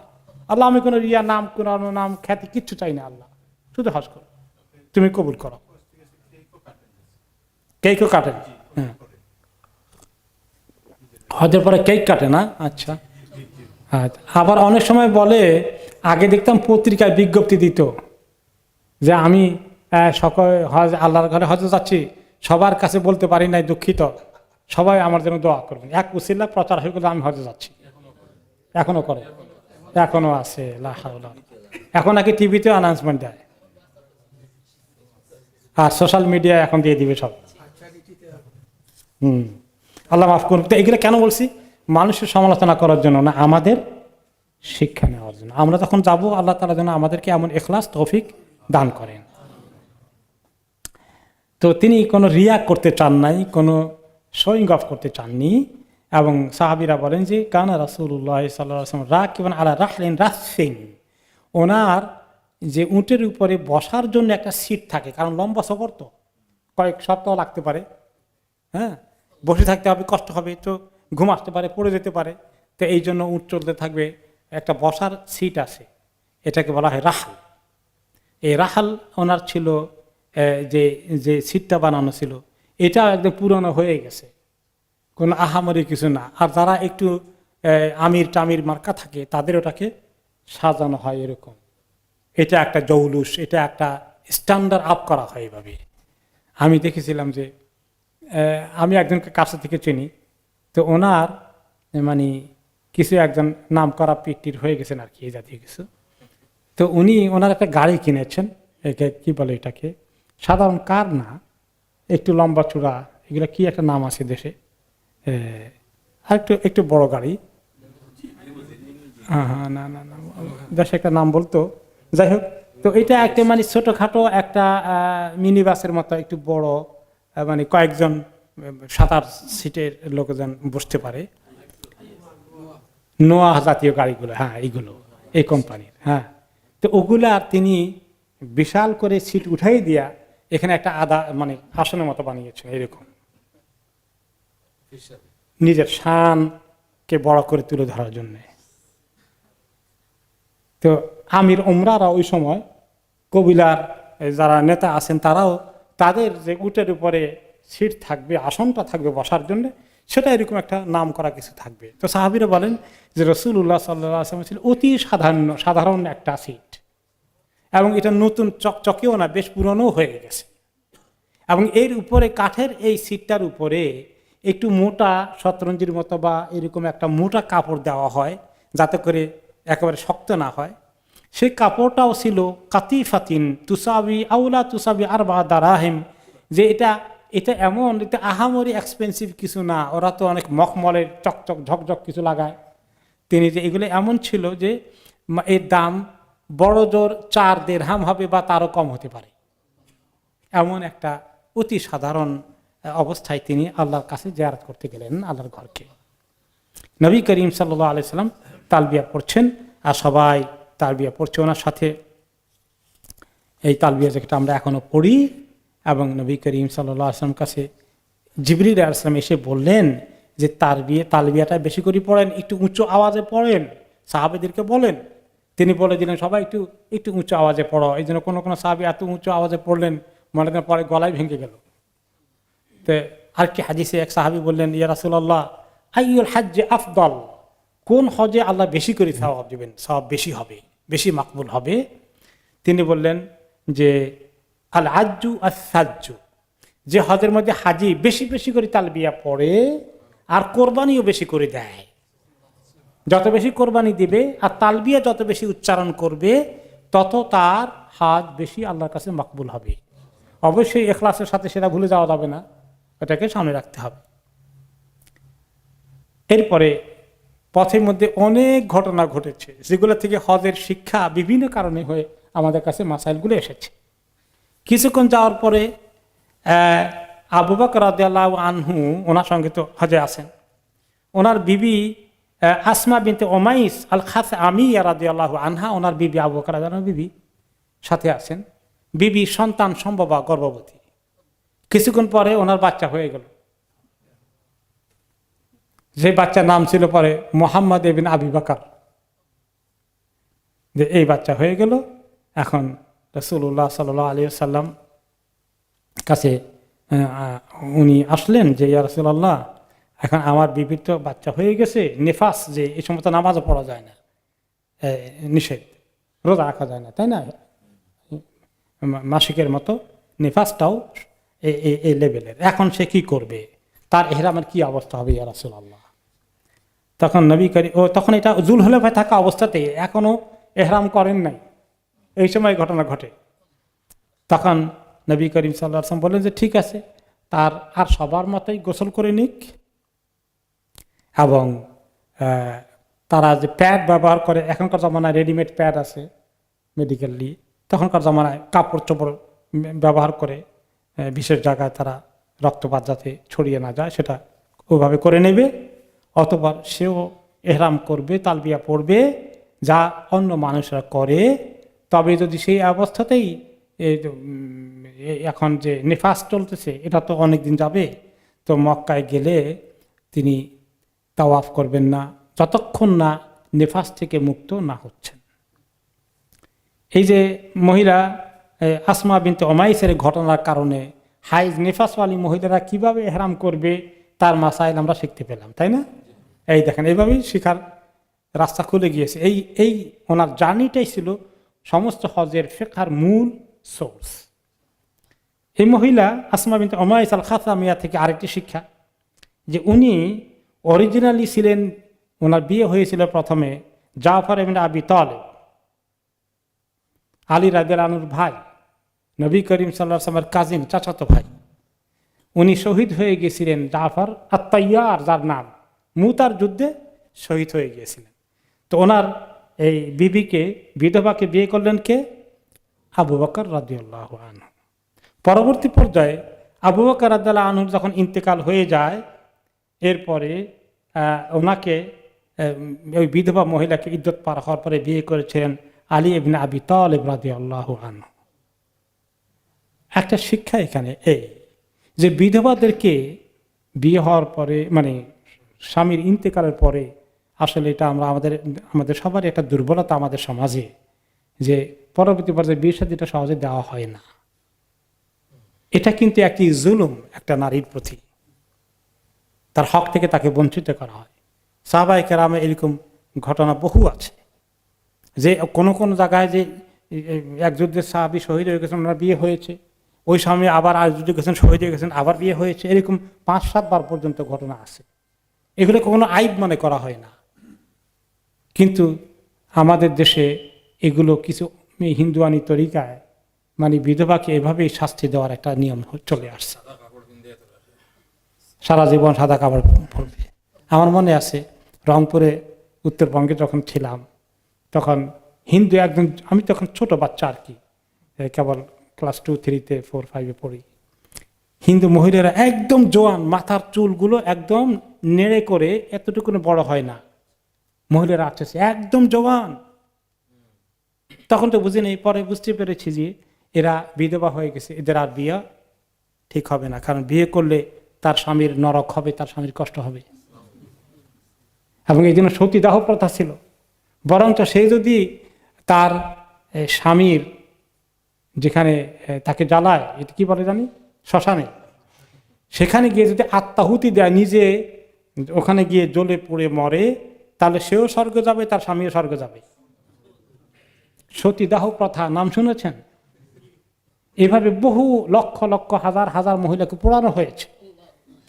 আল্লাহ আমি কোনো রিয়া নাম, কোনো নাম খ্যাতি কিচ্ছু চাই না, আল্লাহ শুধু হজ করো, তুমি কবুল করো। কেকও কাটেন? হ্যাঁ, হজের পরে কেক কাটে না? আচ্ছা। আবার অনেক সময় বলে, আগে দেখতাম পত্রিকায় বিজ্ঞপ্তি দিত যে আমি সকল হজ আল্লাহর ঘরে হজে যাচ্ছি, সবার কাছে বলতে পারি নাই, দুঃখিত, সবাই আমার জন্য দোয়া করবেন। এক উসিলা প্রচার হয়ে গেল আমি হজে যাচ্ছি। এখনো করে, এখনো আছে। এখন নাকি টিভিতে অ্যানাউন্সমেন্ট দেয়, আর সোশ্যাল মিডিয়া এখন দিয়ে দিবে সব। আল্লাহ মাফ করুন। তো এগুলো কেন বলছি? মানুষের সমালোচনা করার জন্য না, আমাদের শিক্ষা নেওয়ার জন্য। আমরা যখন যাবো, আল্লাহ তাআলা যেন আমাদেরকে এমন ইখলাস তৌফিক দান করেন। তো তিনি কোনো রিয়া করতে চান নাই, কোনো শোয়িং অফ করতে চাননি। এবং সাহাবীরা বলেন যে কানা রাসূলুল্লাহ সাল্লাল্লাহু আলাইহি ওয়াসাল্লাম রাকিবান আলা রাহলিন রাসিন, ওনার যে উটের উপরে বসার জন্য একটা সিট থাকে, কারণ লম্বা সফর তো কয়েক সপ্তাহ লাগতে পারে। হ্যাঁ, বসে থাকতে হবে, কষ্ট হবে, তো ঘুম আসতে পারে, পড়ে যেতে পারে। তো এই জন্য উট চলতে থাকবে, একটা বসার সিট আছে, এটাকে বলা হয় রাহাল। এই রাহাল ওনার ছিল, যে যে সিটটা বানানো ছিল এটা একদম পুরনো হয়ে গেছে, কোনো আহামরি কিছু না। আর যারা একটু আমির টামির মার্কা থাকে তাদের ওটাকে সাজানো হয় এরকম। এটা একটা জৌলুস, এটা একটা স্ট্যান্ডার্ড আপ করা হয় এভাবে। আমি দেখেছিলাম যে আমি একজনকে কাছে থেকে চিনি, তো ওনার মানে কিছু একজন নাম করা পিটির হয়ে গেছেন আর কি, এই জাতীয় কিছু। তো উনি ওনার একটা গাড়ি কিনেছেন, একে কি বলে এটাকে, সাধারণ কার না, একটু লম্বা চূড়া, এগুলো কি একটা নাম আছে দেশে, আর একটু একটু বড় গাড়ি, হ্যাঁ না না না দেশে একটা নাম বলতো, যাই হোক। তো এটা একটা মানে ছোটখাটো একটা মিনি বাসের মতো, একটু বড়, মানে কয়েকজন 7-8 সিটের লোকজন বসতে পারে, নোয়া জাতীয় গাড়িগুলো, হ্যাঁ এইগুলো এই কোম্পানির। হ্যাঁ, তো ওগুলার তিনি বিশাল করে সিট উঠাই দিয়া এখানে একটা মানে আসনের মতো বানিয়েছেন এরকম, নিজের শানকে বড় করে তুলে ধরার জন্য। তো আমির ওমরারা ওই সময় কবিলার যারা নেতা আছেন তারাও তাদের যে উটের উপরে সিট থাকবে, আসনটা থাকবে বসার জন্য, সেটা এরকম একটা নাম করা কিছু থাকবে। তো সাহাবীরা বলেন যে রাসূলুল্লাহ সাল্লাল্লাহু আলাইহি ওয়াসাল্লাম ছিল অতি সাধারণ একটা সিট, এবং এটা নতুন চকচকেও না, বেশ পুরনো হয়ে গেছে। এবং এর উপরে কাঠের এই সিটটার উপরে একটু মোটা শতরঞ্জির মতো বা এরকম একটা মোটা কাপড় দেওয়া হয় যাতে করে একেবারে শক্ত না হয়। সেই কাপড়টাও ছিল কাতিফাতিন তুসাবি আউলা তুসাবি আর বা দারাহিম, যে এটা এমন, এটা আহামরি এক্সপেন্সিভ কিছু না, ওরা তো অনেক মখমলের চকচক ঝকঝক কিছু লাগায়। তিনি যে এগুলো এমন ছিল যে এর দাম বড় জোর 4 দিরহাম হবে বা তারও কম হতে পারে, এমন একটা অতি সাধারণ অবস্থায় তিনি আল্লাহর কাছে জিয়ারত করতে গেলেন, আল্লাহর ঘরকে। নবী করিম সাল্লাল্লাহু আলাইহি সাল্লাম তালবিয়া পড়ছেন, আর সবাই তালবিয়া পড়ছে ওনার সাথে। এই তালবিয়া যেটা আমরা এখনো পড়ি, এবং নবী করিম সাল্লাল্লাহু আলাইহি সাল্লাম কাছে জিবরিল আলাইহিস সালাম এসে বললেন যে তালবিয়াটা বেশি করে পড়েন, একটু উঁচু আওয়াজে পড়েন, সাহাবীদেরকে বলেন। তিনি বলে দিলেন সবাই একটু একটু উঁচু আওয়াজে পড়ো। এই জন্য কোনো কোনো সাহাবী এত উঁচু আওয়াজে পড়লেন, মনে করেন পরে গলায় ভেঙে গেল। তো আরেকটি হাদিসে এক সাহাবী বললেন, ইয়া রাসূলুল্লাহ আইয়ুল হাজ্জে আফদল, কোন হজে আল্লাহ বেশি করে সওয়াব দিবেন, সওয়াব বেশি হবে, বেশি মাকবুল হবে? তিনি বললেন যে আল আজ্জু আস-সাজ্জু, যে হজের মধ্যে হাজি বেশি বেশি করে তালবিয়া পড়ে আর কোরবানিও বেশি করে দেয়। যত বেশি কোরবানি দিবে আর তালবিয়া যত বেশি উচ্চারণ করবে, তত তার হজ বেশি আল্লাহর কাছে মাকবুল হবে। অবশ্যই ইখলাসের সাথে সেটা ভুলে যাওয়া যাবে না, এটাকে সামনে রাখতে হবে। এরপরে পথের মধ্যে অনেক ঘটনা ঘটেছে, যেগুলো থেকে হজের শিক্ষা বিভিন্ন কারণে হয়ে আমাদের কাছে মাসাইলগুলো এসেছে। কিছুক্ষণ যাওয়ার পরে আবু বকর রাদিয়াল্লাহু আনহু, ওনার সঙ্গে তো হজে আছেন, ওনার বিবি আসমা বিনতে উমাইস আল খাসআমিয়া রাদিয়াল্লাহু আনহা, ওনার বিবি আবু বকর রাদিয়াল্লাহু আনহু বিবি সাথে আছেন। বিবি সন্তান সম্ভবা গর্ভবতী। কিছুক্ষণ পরে ওনার বাচ্চা হয়ে গেল, যে বাচ্চার নাম ছিল পরে মুহাম্মদ ইবনে আবি বকর। যে এই বাচ্চা হয়ে গেল, এখন রাসূলুল্লাহ সাল্লাল্লাহু আলাইহি ওয়াসাল্লাম কাছে উনি আসলেন যে ইয়া রাসূলুল্লাহ, এখন আমার বিবির তো বাচ্চা হয়ে গেছে, নেফাস, যে এই সময় তো নামাজও পড়া যায় না, নিষেধ, রোজা রাখা যায় না, তাই না, মাসিকের মতো নেফাসটাও এই লেভেলের, এখন সে কি করবে, তার ইহরামের কি অবস্থা হবে ইয়া রাসূলুল্লাহ? তখন নবী করিম, তখন এটা যুলহুলাইফায় থাকা অবস্থাতে এখনো ইহরাম করেন নাই, এই সময় ঘটনা ঘটে। তখন নবী করিম সাল্লাল্লাহু আলাইহি ওয়াসাল্লাম বললেন যে ঠিক আছে, তার আর সবার মতোই গোসল করে নিক, এবং তারা যে প্যাড ব্যবহার করে, এখনকার জামানায় রেডিমেড প্যাড আছে মেডিকেলি, তখনকার জামানায় কাপড় চোপড় ব্যবহার করে বিশেষ জায়গায় তারা রক্তপাত যাতে ছড়িয়ে না যায় সেটা ওইভাবে করে নেবে, অতঃপর সেও ইহরাম করবে, তালবিয়া পড়বে যা অন্য মানুষরা করে। তবে যদি সেই অবস্থাতেই এখন যে নেফাস চলতেছে, এটা তো অনেক দিন যাবে, তো মক্কায় গেলে তিনি তাওয়াফ করবেন না, যতক্ষণ না নেফাস থেকে মুক্ত না হচ্ছেন। এই যে মহিলা আসমা বিনতে উমাইসের ঘটনার কারণে হাইজ নেফাসওয়ালী মহিলারা কিভাবে এহরাম করবে তার মাসাইল আমরা শিখতে পেলাম, তাই না? এই দেখেন, এইভাবেই শিখার রাস্তা খুলে গিয়েছে। এই ওনার জার্নিটাই ছিল সমস্ত হজের ফিকহের মূল সোর্স। এই মহিলা আসমা বিনতে উমাইস আল খাসামিয়া থেকে আরেকটি শিক্ষা, যে উনি অরিজিনালি ছিলেন, ওনার বিয়ে হয়েছিল প্রথমে জাফর ইবনে আবি তালেব, আলী রাদিয়াল্লাহু আনহুর ভাই, নবী করিম সাল্লাল্লাহু আলাইহি ওয়াসাল্লামের কাজিন, চাচাতো ভাই। উনি শহীদ হয়ে গিয়েছিলেন, জাফর আত-তাইয়ার, যার নাম, মুতার যুদ্ধে শহীদ হয়ে গিয়েছিলেন। তো ওনার এই বিবিকে, বিধবাকে বিয়ে করলেন কে? আবু বকর রাদিয়াল্লাহু আনহু। পরবর্তী পর্যায়ে আবু বকর রাদিয়াল্লাহু আনহুর যখন ইন্তেকাল হয়ে যায়, এরপরে ওনাকে, ওই বিধবা মহিলাকে ইদ্যত পার হওয়ার পরে বিয়ে করেছিলেন আলী ইবনে আবি তালেব রাদিয়াল্লাহু আনহু। একটা শিক্ষা এখানে এই যে বিধবাদেরকে বিয়ে হওয়ার পরে, মানে স্বামীর ইন্তেকালের পরে, আসলে এটা আমাদের সবারই একটা দুর্বলতা আমাদের সমাজে, যে পরবর্তী পর্যায়ে বিয়ে শাদীটা সহজে দেওয়া হয় না। এটা কিন্তু একটি জুলুম একটা নারীর প্রতি, তার হক থেকে তাকে বঞ্চিত করা হয়। সাহাবায়ে কেরামে এরকম ঘটনা বহু আছে, যে কোনো কোনো জায়গায় যে এক যুদ্ধের সাহাবী শহীদ হয়ে গেছেন, ওনার বিয়ে হয়েছে, ওই স্বামী আবার আর যুদ্ধে গেছেন, শহীদ হয়ে গেছেন, আবার বিয়ে হয়েছে, এরকম 5-7 বার পর্যন্ত ঘটনা আছে। এগুলো কোনো আইব মনে করা হয় না, কিন্তু আমাদের দেশে এগুলো কিছু হিন্দুয়ানি তরিকায়, মানে বিধবাকে এভাবেই শাস্তি দেওয়ার একটা নিয়ম চলে আসছে, সারা জীবন সাদা কাপড় পরবে। আমার মনে আছে রংপুরে, উত্তরবঙ্গে যখন ছিলাম, তখন হিন্দু একজন, আমি তখন ছোট বাচ্চা আর কি, কেবল ক্লাস 2, 3, 4, 5 পড়ি। হিন্দু মহিলারা একদম জোয়ান, মাথার চুলগুলো একদম নেড়ে করে, এতটুকু বড় হয় না, মহিলারা আসছে একদম জোয়ান। তখন তো বুঝি নেই, পরে বুঝতে পেরেছি যে এরা বিধবা হয়ে গেছে, এদের আর বিয়ে ঠিক হবে না, কারণ বিয়ে করলে তার স্বামীর নরক হবে, তার স্বামীর কষ্ট হবে। এবং এই জন্য সতীদাহ প্রথা ছিল। বরঞ্চ সে যদি তার স্বামীর যেখানে তাকে জ্বালায়, এটা কি বলে জানি, শ্মশানে, সেখানে গিয়ে যদি আত্মাহুতি দেয়, নিজে ওখানে গিয়ে জ্বলে পুড়ে মরে, তাহলে সেও স্বর্গে যাবে, তার স্বামীও স্বর্গে যাবে। সতীদাহ প্রথা নাম শুনেছেন? এভাবে বহু লক্ষ লক্ষ হাজার হাজার মহিলাকে পোড়ানো হয়েছে।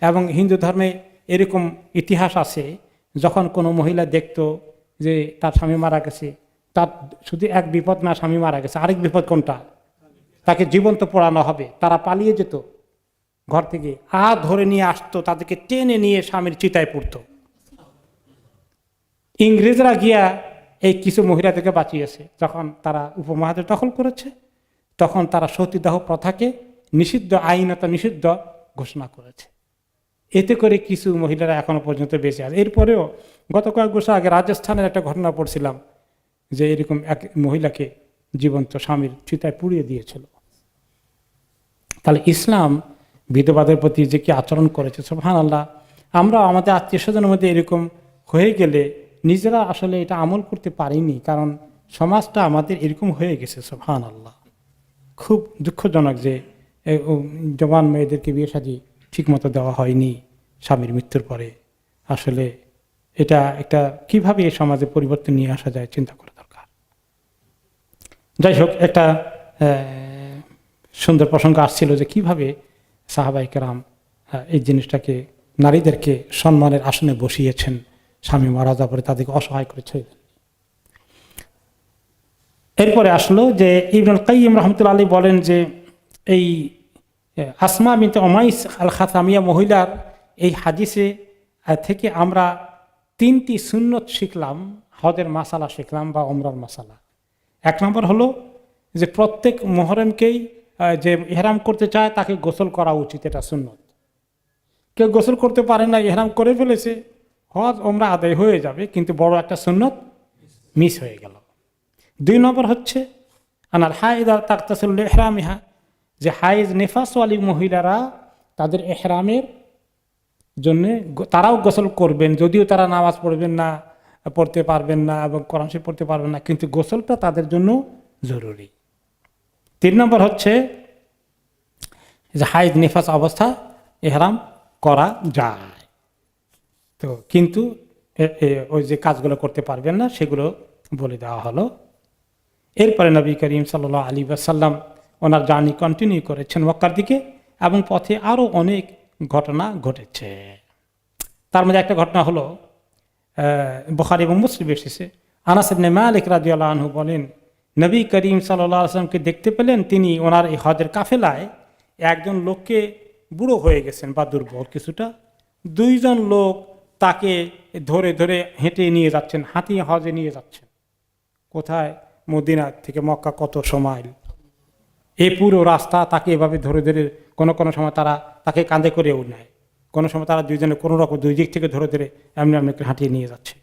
এবং হিন্দু ধর্মে এরকম ইতিহাস আছে, যখন কোনো মহিলা দেখতো যে তার স্বামী মারা গেছে, তার শুধু এক বিপদ না, স্বামী মারা গেছে, আরেক বিপদ কোনটা, তাকে জীবন্ত পোড়ানো হবে, তারা পালিয়ে যেত ঘর থেকে, ধরে নিয়ে আসতো, তাদেরকে টেনে নিয়ে স্বামীর চিতায় পড়তো। ইংরেজরা গিয়া এই কিছু মহিলাদেরকে বাঁচিয়েছে। যখন তারা উপমহাদেশ দখল করেছে, তখন তারা সতীদাহ প্রথাকে নিষিদ্ধ, আইনত নিষিদ্ধ ঘোষণা করেছে। এতে করে কিছু মহিলারা এখনো পর্যন্ত বেঁচে আছে। এরপরেও গত কয়েক বছর আগে রাজস্থানের একটা ঘটনা পড়ছিলাম, যে এরকম এক মহিলাকে জীবন্ত স্বামীর চিতায় পুড়িয়ে দিয়েছিল। তাহলে ইসলাম বিধবাদের প্রতি যে কি আচরণ করেছে, সুবহানাল্লাহ। আমরা আমাদের আত্মীয় স্বজনের মধ্যে এরকম হয়ে গেলে নিজেরা আসলে এটা আমল করতে পারিনি, কারণ সমাজটা আমাদের এরকম হয়ে গেছে, সুবহানাল্লাহ। খুব দুঃখজনক যে জওয়ান মেয়েদেরকে বিয়ে শাদী ঠিক মতো দেওয়া হয়নি স্বামীর মৃত্যুর পরে। আসলে এটা একটা কিভাবে এই সমাজে পরিবর্তন নিয়ে আসা যায় চিন্তা করা দরকার। যাই হোক, একটা সুন্দর প্রসঙ্গ আসছিল যে কিভাবে সাহাবায়ে কেরাম এই জিনিসটাকে, নারীদেরকে সম্মানের আসনে বসিয়েছেন, স্বামী মারা যাওয়ার পরে তাদেরকে অসহায় করেছে। এরপরে আসলো যে ইবনুল কাইয়িম রাহমাতুল্লাহ আলাইহি বলেন যে এই আসমা বিনতে উমাইস আল খাসামিয়া মহিলার এই হাদিসে থেকে আমরা 3টি সুন্নত শিখলাম, হজের মাসালা শিখলাম বা উমরার মাসালা। 1 নম্বর হলো যে প্রত্যেক মুহররমকেই যে ইহরাম করতে চায় তাকে গোসল করা উচিত, এটা সুন্নত। কেউ গোসল করতে পারে না, ইহরাম করে ফেলেছে, হজ উমরা আদায় হয়ে যাবে, কিন্তু বড় একটা সুন্নত মিস হয়ে গেল। 2 নম্বর হচ্ছে আনাল হাইদা তাকতাসিল ইহরামিহা, যে হাইজ নেফাসওয়ালী মহিলারা তাদের ইহরামের জন্য তারাও গোসল করবেন, যদিও তারা নামাজ পড়বেন না, পড়তে পারবেন না এবং কোরআন শরীফ পড়তে পারবেন না, কিন্তু গোসলটা তাদের জন্য জরুরি। 3 নম্বর হচ্ছে যে হাইদ নিফাস অবস্থা ইহরাম করা যায়, তো কিন্তু ওই যে কাজগুলো করতে পারবেন না সেগুলো বলে দেওয়া হলো। এরপরে নবী করিম সাল্লাল্লাহু আলাইহি ওয়াসাল্লাম ওনার জার্নি কন্টিনিউ করেছেন মক্কার দিকে, এবং পথে আরও অনেক ঘটনা ঘটেছে। তার মধ্যে একটা ঘটনা হলো বুখারী এবং মুসলিম এসেছে, আনাস ইবনে মালিক রাদিয়াল্লাহু আনহু বলেন, নবী করিম সাল্লাল্লাহু আলাইহি ওয়াসাল্লামকে দেখতে পেলেন, তিনি ওনার এই হজের কাফেলায় একজন লোককে, বুড়ো হয়ে গেছেন বা দুর্বল কিছুটা, 2 জন লোক তাকে ধরে ধরে হেঁটে নিয়ে যাচ্ছেন, হাতিয়ে হজে নিয়ে যাচ্ছেন। কোথায়? মদিনা থেকে মক্কা কত মাইল, এই পুরো রাস্তা তাকে এভাবে ধরে ধরে, কোনো কোনো সময় তারা তাকে কাঁধে করেও নেয়, কোনো সময় তারা 2 জনে কোনো রকম 2 দিক থেকে ধরে ধরে এমনি এমনি হাঁটিয়ে নিয়ে যাচ্ছে।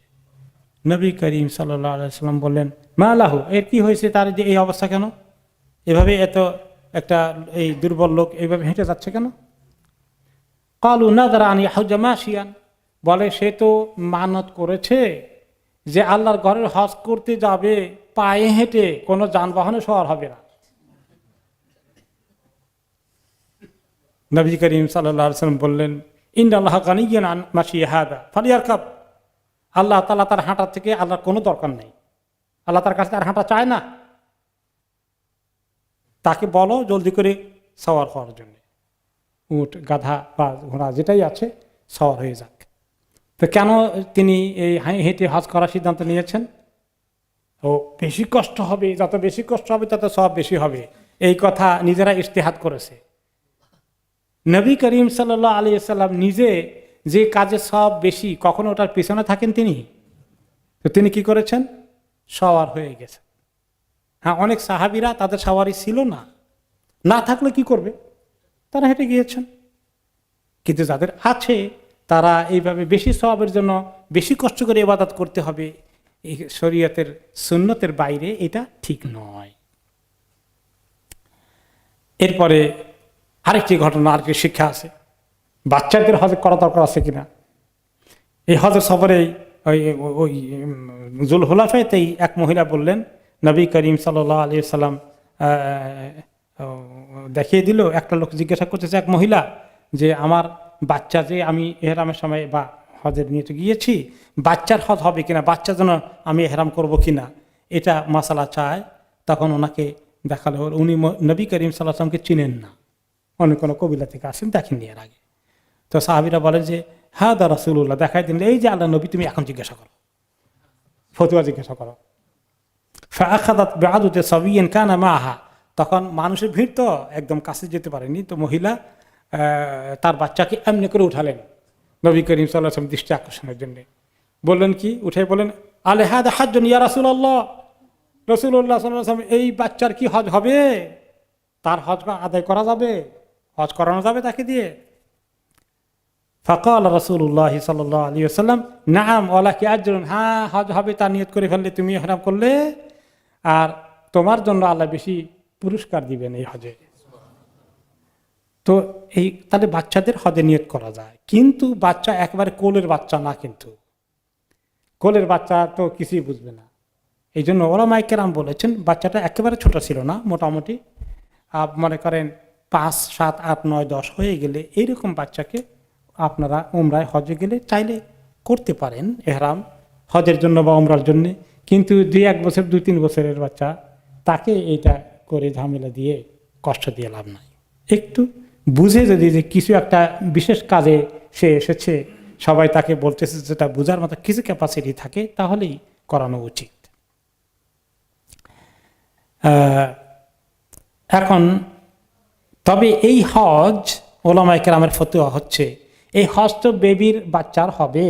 নবী করিম সাল্লাল্লাহু আলাইহি ওয়াসাল্লাম বললেন, মা লাহু, এর কি হয়েছে, তার যে এই অবস্থা কেন, এভাবে এত একটা এই দুর্বল লোক এইভাবে হেঁটে যাচ্ছে কেন? ক্বালু নাযারা আন ইয়াহুজ্জা মাশিয়ান, বলে সে তো মানত করেছে যে আল্লাহর ঘরের হজ করতে যাবে পায়ে হেঁটে, কোনো যানবাহনে সওয়ার হবে না। নবী করিম সাল্লাল্লাহু আলাইহি ওয়াসাল্লাম বললেন, ইন্নাল্লাহা গানিয়্যুন আন মাশি হাদা ফালিয়ারকাব, আল্লাহ তাআলা তার হাঁটা থেকে আল্লাহর কোনো দরকার নেই, আল্লাহ তার কাছে তার হাঁটা চায় না, তাকে বলো জলদি করে সওয়ার হওয়ার জন্য, উট গাধা বা ঘোড়া যেটাই আছে সওয়ার হয়ে যাক। তো কেন তিনি এই হেঁটে হজ করার সিদ্ধান্ত নিয়েছেন? ও বেশি কষ্ট হবে, যত বেশি কষ্ট হবে তত সওয়াব বেশি হবে, এই কথা নিজেরা ইজতিহাদ করেছে। নবী করিম সাল্লাল্লাহু আলাইহি ওয়াসাল্লাম নিজে যে কাজে সওয়াব বেশি, কখনো ওটার পিছনে থাকেন তিনি, তো তিনি কি করেছেন? সওয়ার হয়ে গেছেন। হ্যাঁ, অনেক সাহাবীরা তাদের সওয়ারি ছিল না, না থাকলে কি করবে, তারা হেঁটে গিয়েছেন। কিন্তু যাদের আছে তারা এইভাবে বেশি সওয়াবের জন্য বেশি কষ্ট করে ইবাদত করতে হবে, এই শরীয়তের সুন্নতের বাইরে এটা ঠিক নয়। এরপরে আরেকটি ঘটনা, আরেকটি শিক্ষা আছে, বাচ্চাদের হজ করা দরকার আছে কিনা। এই হজের সফরে ওই জুলহুলাফাতেই এক মহিলা বললেন, নবী করিম সাল্লাল্লাহু আলাইহি ওয়াসাল্লাম দেখিয়ে দিল, একটা লোক জিজ্ঞাসা করতেছে এক মহিলা যে আমার বাচ্চা, যে আমি এহরামের সময় বা হজের নিয়ে গিয়েছি, বাচ্চার হজ হবে কিনা, বাচ্চার জন্য আমি এহরাম করব কিনা, এটা মাসালা চায়। তখন ওনাকে দেখালো, উনি নবী করিম সাল্লাল্লাহু আলাইহি ওয়াসাল্লামকে চিনেন না, অন্য কোনো কবিলা থেকে আসেন, দেখেননি এর আগে। তো সাহাবীরা বলেন যে হ্যাঁ দা রাসূলুল্লাহ, দেখাই দিন, এই যে আল্লাহ নবী, তুমি এখন জিজ্ঞাসা করো, ফতুয়া জিজ্ঞাসা করো। ফাআখাযাত বিআদুতি সাবিয়্যিন কানা মাআহা, তখন মানুষের ভিড় তো একদম কাছে যেতে পারেনি, তো মহিলা তার বাচ্চাকে এমনি করে উঠালেন নবী করিম সাল্লাল্লাহু আলাইহি ওয়াসাল্লাম দৃষ্টি আকর্ষণের জন্য। বললেন কি, উঠে বলেন, আলে হাদা হাজ্জুন ইয়া রাসূলুল্লাহ, রাসূলুল্লাহ সাল্লাল্লাহু আলাইহি ওয়াসাল্লাম, এই বাচ্চার কি হজ হবে, তার হজ আদায় করা যাবে, হজ করানো যাবে তাকে দিয়ে? ফাকাল রাসূলুল্লাহ সাল্লাল্লাহু আলাইহি ওয়াসাল্লাম, নাআম ওয়ালাকি আজরুন, হ্যাঁ হজ হবে, তার নিয়ত করে ফেললে, তুমি ইহরাম করলে, আর তোমার জন্য আল্লাহ বেশি পুরস্কার দিবেন এই হজে। তো এই তাহলে বাচ্চাদের হজে নিয়ত করা যায়, কিন্তু বাচ্চা একবারে কোলের বাচ্চা না, কিন্তু কোলের বাচ্চা তো কিছুই বুঝবে না। এই জন্য ওলামায়ে কেরাম বলেছেন বাচ্চাটা একেবারে ছোট ছিল না, মোটামুটি মনে করেন 5, 7, 8, 9, 10 হয়ে গেলে এইরকম বাচ্চাকে আপনারা উমরায় হজে গেলে চাইলে করতে পারেন এহরাম হজের জন্য বা উমরার জন্য। কিন্তু 2-1 বছর 2-3 বছরের বাচ্চা, তাকে এইটা করে ঝামেলা দিয়ে কষ্ট দিয়ে লাভ নাই। একটু বুঝে যদি যে কিছু একটা বিশেষ কাজে সে এসেছে, সবাই তাকে বলতেছে, যেটা বোঝার মতো কিছু ক্যাপাসিটি থাকে, তাহলেই করানো উচিত। এখন তবে এই হজ ওলামায়ে কেরামের ফতোয়া হচ্ছে, এই হজ তো বেবির বাচ্চার হবে,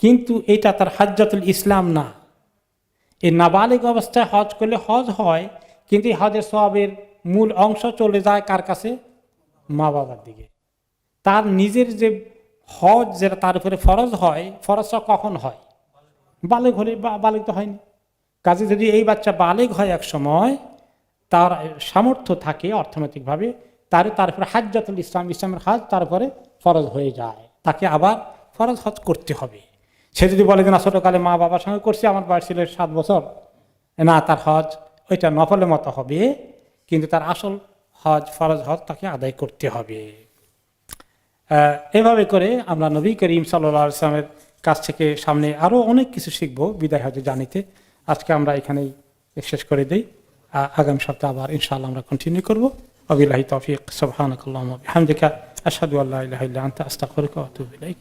কিন্তু এটা তার হাজ্জাতুল ইসলাম না। এই নাবালিগ অবস্থায় হজ করলে হজ হয়, কিন্তু এই হজের সওয়াবের মূল অংশ চলে যায় কার কাছে? মা বাবার দিকে। তার নিজের যে হজ যেটা তার উপরে ফরজ হয়, ফরজটা কখন হয়? বালেগ হলে, বালেগ তো হয়নি। কাজে যদি এই বাচ্চা বালেগ হয় এক সময়, তার সামর্থ্য থাকে অর্থনৈতিকভাবে, তার উপরে হাজ্জাতুল ইসলাম, ইসলামের হজ তার উপরে ফরজ হয়ে যায়, তাকে আবার ফরজ হজ করতে হবে। সে যদি বলে যে না ছোটকালে মা বাবার সঙ্গে করছি, আমার বয়স ছিল 7 বছর, না, তার হজ ওইটা নফলের মতো হবে, কিন্তু তার আসল হজ, ফরজ হজ তাকে আদায় করতে হবে। এভাবে করে আমরা নবী করিম সাল্লাল্লাহু আলাইহি ওয়াসাল্লামের কাছ থেকে সামনে আরো অনেক কিছু শিখবো বিদায় হজে জানিতে। আজকে আমরা এখানেই শেষ করে দিই, আগামী সপ্তাহে আবার ইনশাআল্লাহ আমরা কন্টিনিউ করবো। ওয়াবিল্লাহি তৌফিক, সুবহানাকাল্লাহুম্মা ওয়া বিহামদিকা, আশহাদু আল্লা ইলাহা ইল্লা আনতা, আস্তাগফিরুকা ওয়া আতুবু ইলাইক।